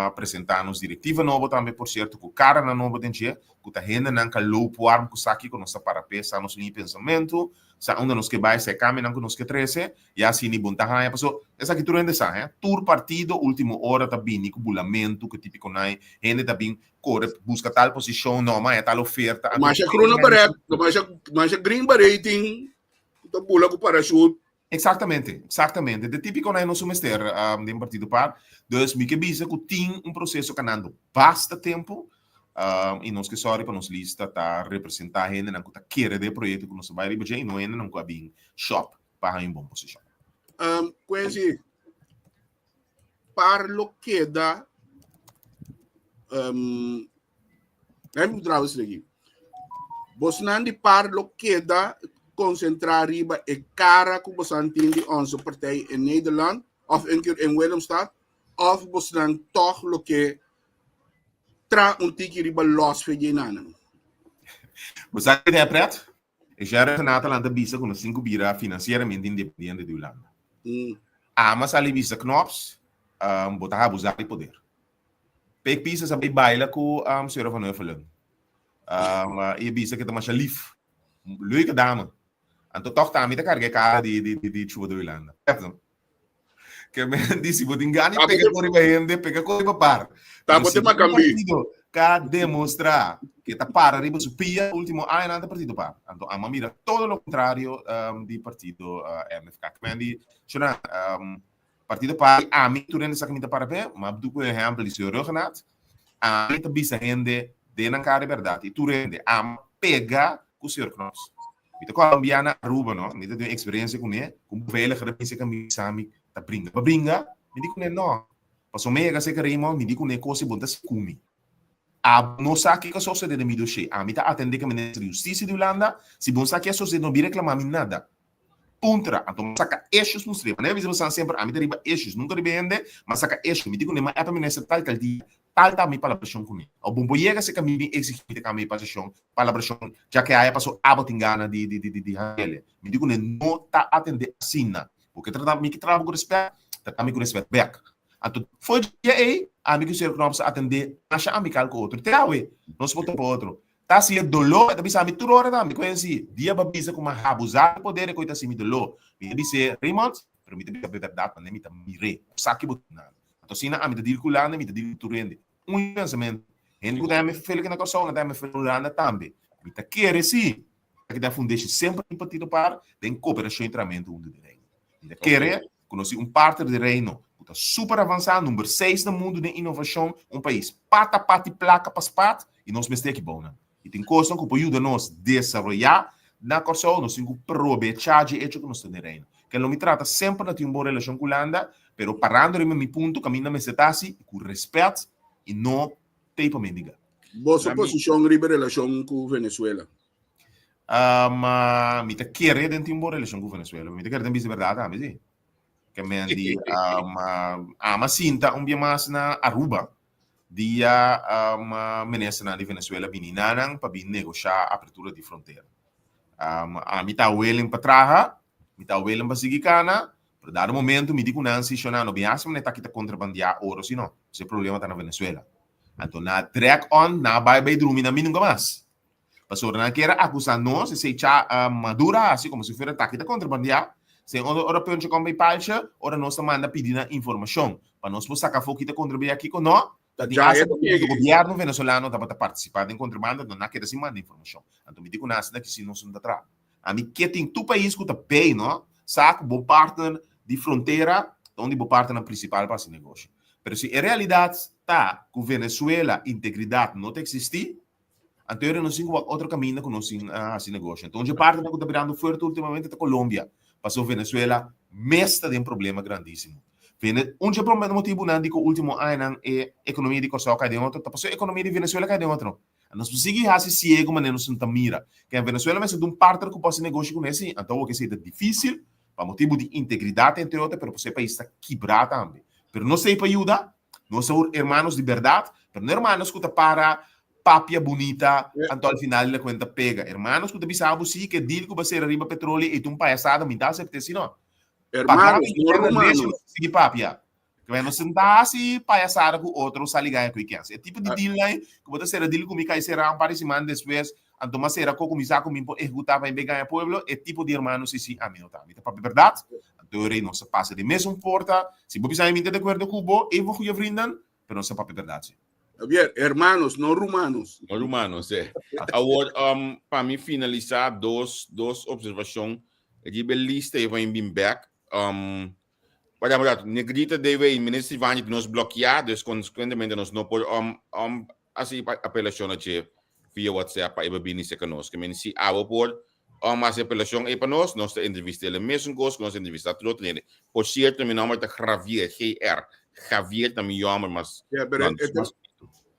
apresentamos diretiva nova também, por certo, com cara na nova dentro, com a renda não calou por arma com saque com nossa parapesa, nos linha pensamento, sa onde nos que vai se caminham com nos que 13, e assim ni buntaha, é passou, essa aqui tudo ainda sa, tour partido, última hora tá bem, com bulamento, que típico nai, renda tá bem, corre, busca tal posição, não, mas é tal oferta. Mas é crona baret, mas é green berating, tá bula com parachute. Exatamente. De típico nai nosso mestre, de partido par, dus me que bisa que tem processo canando basta tempo, e nós que sorry para nos lista tá representar a gente não que tá querer de projeto que nós vai ribejar e não ainda não que bem shop para em boa posição. Quasi parlo que da vamos trazer isso aqui. Bosnandi parlo que da concentrar riba e cara que você entende onze partij in Nederland of een keer in Willemstad of Bosnang toch lo que tra un tiki riba los fejenana. Você tem preto? E já era na Atalanta bisa com 5 bira financeiramente independente de Holanda. Mas ali bisa knops, botar abusar de poder. Pek bisa sabe baila com senhora van Neuvelen. E bisa que toma lief. Leuke dame. Anto toch tá mita carga cara de chuva de Holanda. Que me disse vou engane pega por rende, pega por par. Tá bote macambi. Ka demonstrar que tá para riba supia último nada partido par. Anto a mira todo lo contrario de partido MFK. Mendi chona partido par a mim tu rende saca mita para pé, mas do que exemplo de seu Renato, a mita bisa rende de na cara verdade. E tu rende a pega com o senhor Knops. Mita colombiana Aruba, no? Mita tem experiência com ele, com veilig repensar que me sami tá bringa. Ba bringa, me digo ele não. Passou meia que se queremos, me digo ele coisa bonita se come. Não sabe que só se de mídia cheia. A mim tá atender que a ministra de Justiça de Holanda, se bom sabe que a sociedade não vai reclamar nada. Puntra, então saca eixos no extremo. Né? Visão sempre, a mim tá riba eixos, nunca riba ende, mas saca eixos. Me digo ele, mas é para ministra tal dia, tal tá me para a pressão comigo. O bom chega se que me exige que a minha pressão, para a pressão, já que aí passou a botingana de ele. Me digo ele não tá atender assim, porque trata me que trabalha com respeito, trata me com respeito back. Então foi dia aí, a mim que o senhor Knops atender, acha amical com outro, te awe, não se pode para outro. Tá se é dolor, tá bisa me tudo hora tá, me conhece, dia babisa com uma abusar de poder, coita se me dolor. Me disse Raymond, permite me verdade, mas me tá mire, saque botinana. Então se na me dir culando, me dir turende. Pensamento. Gente que me fez que na coisa, não me fez Holanda também. Me tá querer sim, que da fundação sempre em partido para, tem cooperação e treinamento de reino. Me querer, conheci parte do reino, está super avançado, número 6 no mundo de inovação, país pata e placa para pat e nós mesmo aqui bom, né? E tem coisa que pode ajudar nós desenvolver na coisa, nós temos que aproveitar de hecho que nós temos reino. Que não me trata sempre de ter uma boa relação com Holanda, pero parando em meu ponto, caminho me setasi com respeito e não tem para mendigar. Vossa posição riba relação com Venezuela? Me te querer de ter uma boa relação com Venezuela. Me te querer de verdade, também, sim. Que me andi sinta dia mais na Aruba dia ministra de Venezuela bininanang para bin negociar a abertura de fronteira. Me tá willing para trabalhar, me tá willing para seguir cana, para dar momento me digo não se chona no biasa me tá que tá contrabandear ouro se não, esse problema tá na Venezuela. Então na track on na bye dormir na nunca mais. Passou na que era acusar nós se já madura assim como se fosse tá que tá contrabandear. Se o europeu não come palcha, ora nós manda pedir informação para nós poder sacar foco que contrabandear aqui com nós. O governo venezuelano estava participando em contrabando, não quer se manda informação. Então me digo nada que se não se não tra. A mim que tem tu país que tá bem, não? Saco bom partner de fronteira, onde bom partner principal para esse negócio. Mas se em realidade tá com Venezuela integridade não existir, então eu não sei outro caminho que nós esse negócio. Então onde parte que está virando forte ultimamente é a Colômbia. Passou Venezuela, mesta de um problema grandíssimo. Onde o problema motivo não digo último ano é economia de Kosovo cai de outro, passou a economia de Venezuela cai de outro. Nós conseguimos fazer ciego, mas não se mira. Que a Venezuela é um partner que pode negócio com esse, então o que seja difícil, para motivo de integridade entre outros, mas o país está quebrado também. Mas não sei para ajudar, nós somos irmãos de verdade, mas não irmãos que para papia bonita, então ao final ele conta pega. Irmãos que te bisabo sim que diz que vai ser arriba petróleo e tu paisada, me dá certeza não. Hermanos, não romano. Seguir papia. Que vai não sentar se palhaçada com outro saliganha que quer. É tipo de deal aí, que você será deal comigo aí será um parecimento depois, então mas será que começar comigo executar para ganhar pueblo, é tipo de irmão se a mim não tá. Então para verdade, então rei não se passa de mesmo porta, se você não de acordo com o bo, eu vou cuidar vrienden, mas não se para verdade. Javier, hermanos, no rumanos. No humanos, é. Agora, para mim finalizar, duas observações. De belista e vai vir back. Para a negrita deve ministro Ivani nos bloquear, dus consequentemente nós não podemos assim apelação aqui via WhatsApp para ir se conosco. Que se abo por mas apelação é para nós entrevista ele mesmo gosto nós entrevista outro nele. Por certo, meu nome é Javier GR. Javier também chama, mas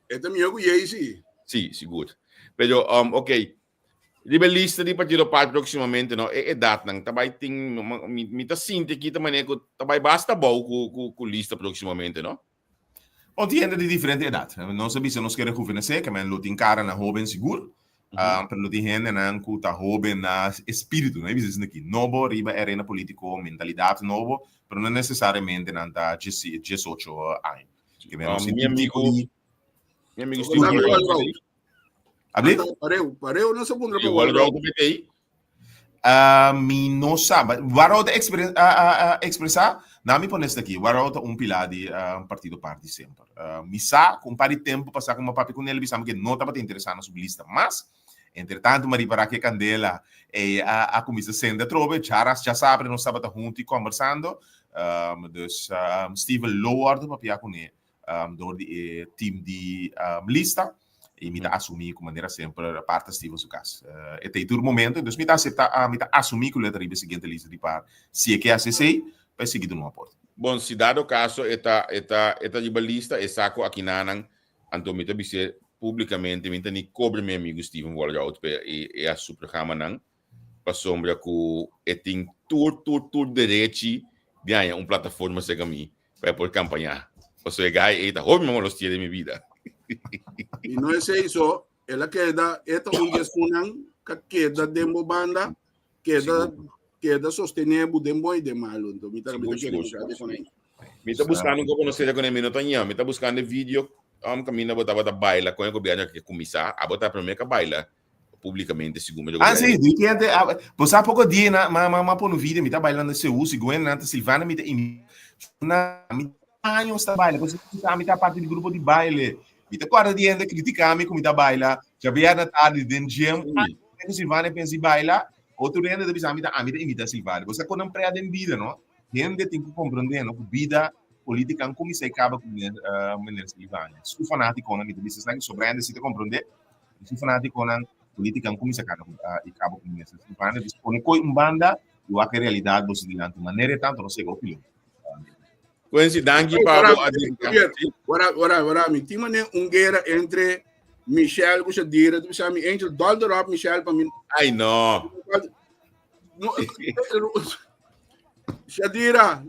Este meu é sim. Sim, seguro. Pero ok. Libelista di partido para proximamente no é data nang tabay ting mita sinti kita mané ko tabay basta bom com lista proximamente no. Onde de diferente idade. Não sabia se nós queremos juvenescer, que men lo tin cara na jovem seguro. Pero lo tin gente na kuta jovem na espírito, né? Bisa aqui. Novo riba era na político, mentalidade novo, pero não necessariamente na 18 anos. Que men Meu amigo Steve Abri? Pareu não se pondrá para igual guardar. do BTI. Mi não sabe. Varou de expressar, não me pones aqui. Varou de pilar de partido parte sempre. Mi sa, compare tempo passar com uma papi com ele, bisamos que não estava interessado sobre lista, mas entretanto, Maria para que Candela e a comissão senda trove, já sabe, nós estava junto e conversando. Dus Steven Loward, papi com ele, door de team de lista. E me assumir de maneira sempre a parte Steven su caso. E tem todo momento, então me assumir que o letra seguinte lista de par. Se é que ACC, vai seguir de uma porta. Bom, se dado caso eta de balista e saco aqui nanang anto mita bise publicamente minta ni cobre meu amigo Steven Walrout e a su programa nang pa sombra ku eting tour direito ganha plataforma sega mi para por campanha. Posso chegar e tá hobby los de minha vida. E não é isso, ela queda, queda de banda, queda sostener dembo e de malo. Então, me tá buscando conhecer com ele, me tá buscando vídeo, caminho bota baila com o governo que começar a botar primeiro que baila publicamente segundo. Sim, do que você há pouco dia na por no vídeo me tá bailando esse uso, igual na Silvana me tá anos tá baila, você tá parte do grupo de baile. Mita quadra de ainda criticar me como da baila, já veio na tarde dentro de que Silvana pensa em baila, outro ainda deve saber a imita Silvana. Você quando emprega em vida, não? Gente tem que compreender, não? Vida política como se acaba com menina Silvana. Se fanático não me diz que sobre ainda se te compreender, se fanático não política como se acaba com menina Silvana. Dispõe com banda, eu acho que a realidade você dilante maneira tanto não sei o que Coincidência para agora me tinha guerra entre Michel e Shadira, tu sabe, Angel Dollar Michel para mim. Ai não. Shadira,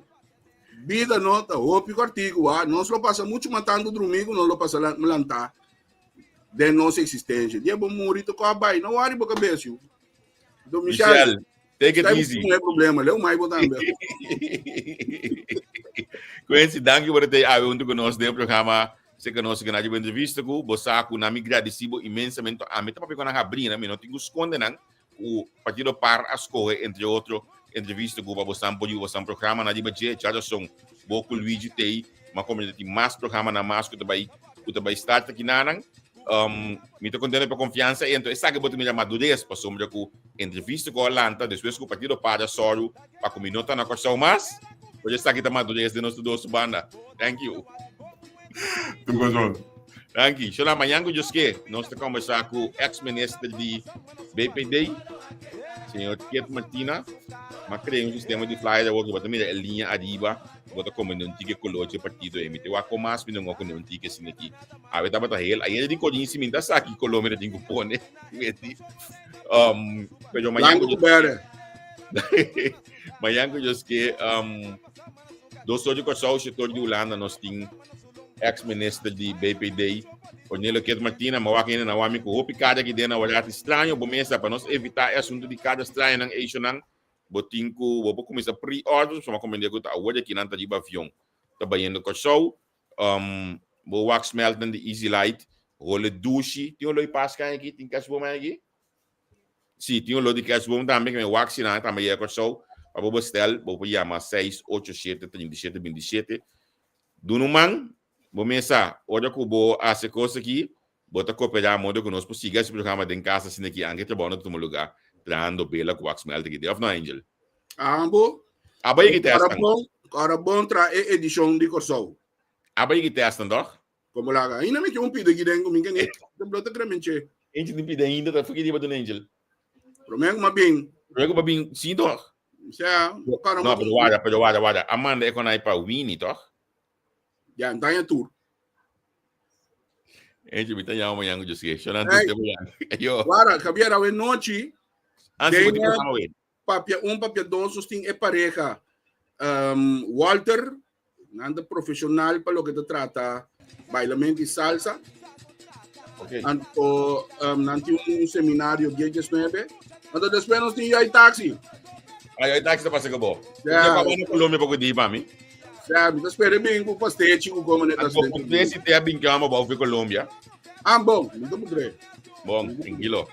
vida nota, hopi cortigo, não se lo passa muito matando domingo, não lo passa lantar de nossa existência. Dia bom morito com a bai, não worry boca cabeça. Do Michel, take it easy. Não é problema, leu mais botando. Coincidência que você tem junto conosco no programa se conosco na entrevista com você com nami agradecido imensamente a mim também quando abrir na não tenho esconde não o partido par as corre entre outro entrevista com você pode você programa na debate já são pouco Luigi tei uma comunidade mais programa na mais que vai start aqui nanang me tô contente para confiança então essa que botou me madurez para sombra com entrevista com Atlanta depois com o partido para solo para com minuto na corção mais hoje está aqui também de nosso doce banda. Thank you. Thank you. So, amanhã que nós estamos conversando com o ex-ministro de BPD, senhor Kiet Martina, mas criamos um sistema de flyer, que também é linha arriba, bota como não tinha colóide partido, e meteu a comas, mas não não tinha assim aqui. A verdade é que aí ele tem conhecimento, está aqui colômetro tem cupom, né? Pero amanhã Amanhã que dois de Corsal, o setor de Holanda, nós temos ex-ministro de BPD, Cornelio Kiet Martina, mawakina na wami ko picada aqui dentro, olhar estranho, bomesa para nós evitar assunto de cada estranho nang Asian nang botinho, vou começar pre-order, só uma comenda que tá hoje aqui nanta de avião. trabalhando com show, vou wax melt de Easy Light, role douche, tem um loi pasca aqui, tem cash bomb aqui. Sim, tem um loi de cash bomb também, que me wax na também com show, para vou bestel, vou chamar 687 37 27. Do numang, vou começar, olha que vou fazer coisa aqui, bota cooperar modo que nós possível esse programa de casa assim aqui, anche trabalhando no lugar, trando bela com wax melt aqui, of no Angel. Ambo. Aba que testan. Para bom tra edição de Corso. Aba que testan doch. Como lá, ainda me tinha pedido aqui dentro, minha net, da blota cremente. Angel não pide ainda, tá fugindo do Angel. Prometo uma bem. Luego para bem, sim doch. Já, cara, Não, pero guarda. Amanda é quando aí para Winnie, toch? já, então é tour. Angel me tá chamando yang just que, só não tem tempo. Yo. Agora, cabia a noite, Antes de Tenha- começar papia dois susting é pareja. Walter, nada profissional para o que te trata, bailamento e salsa. Okay. Anto, nanti seminário 19. Anto depois nós tínhamos aí táxi. Aí tá que tá passando bom. Yeah. Já para no Colômbia para cuidar para mim. Sabe, depois bem com pastete, com como é Antes de ter bem que amo para Colômbia. bom, muito bom. Bom, tranquilo.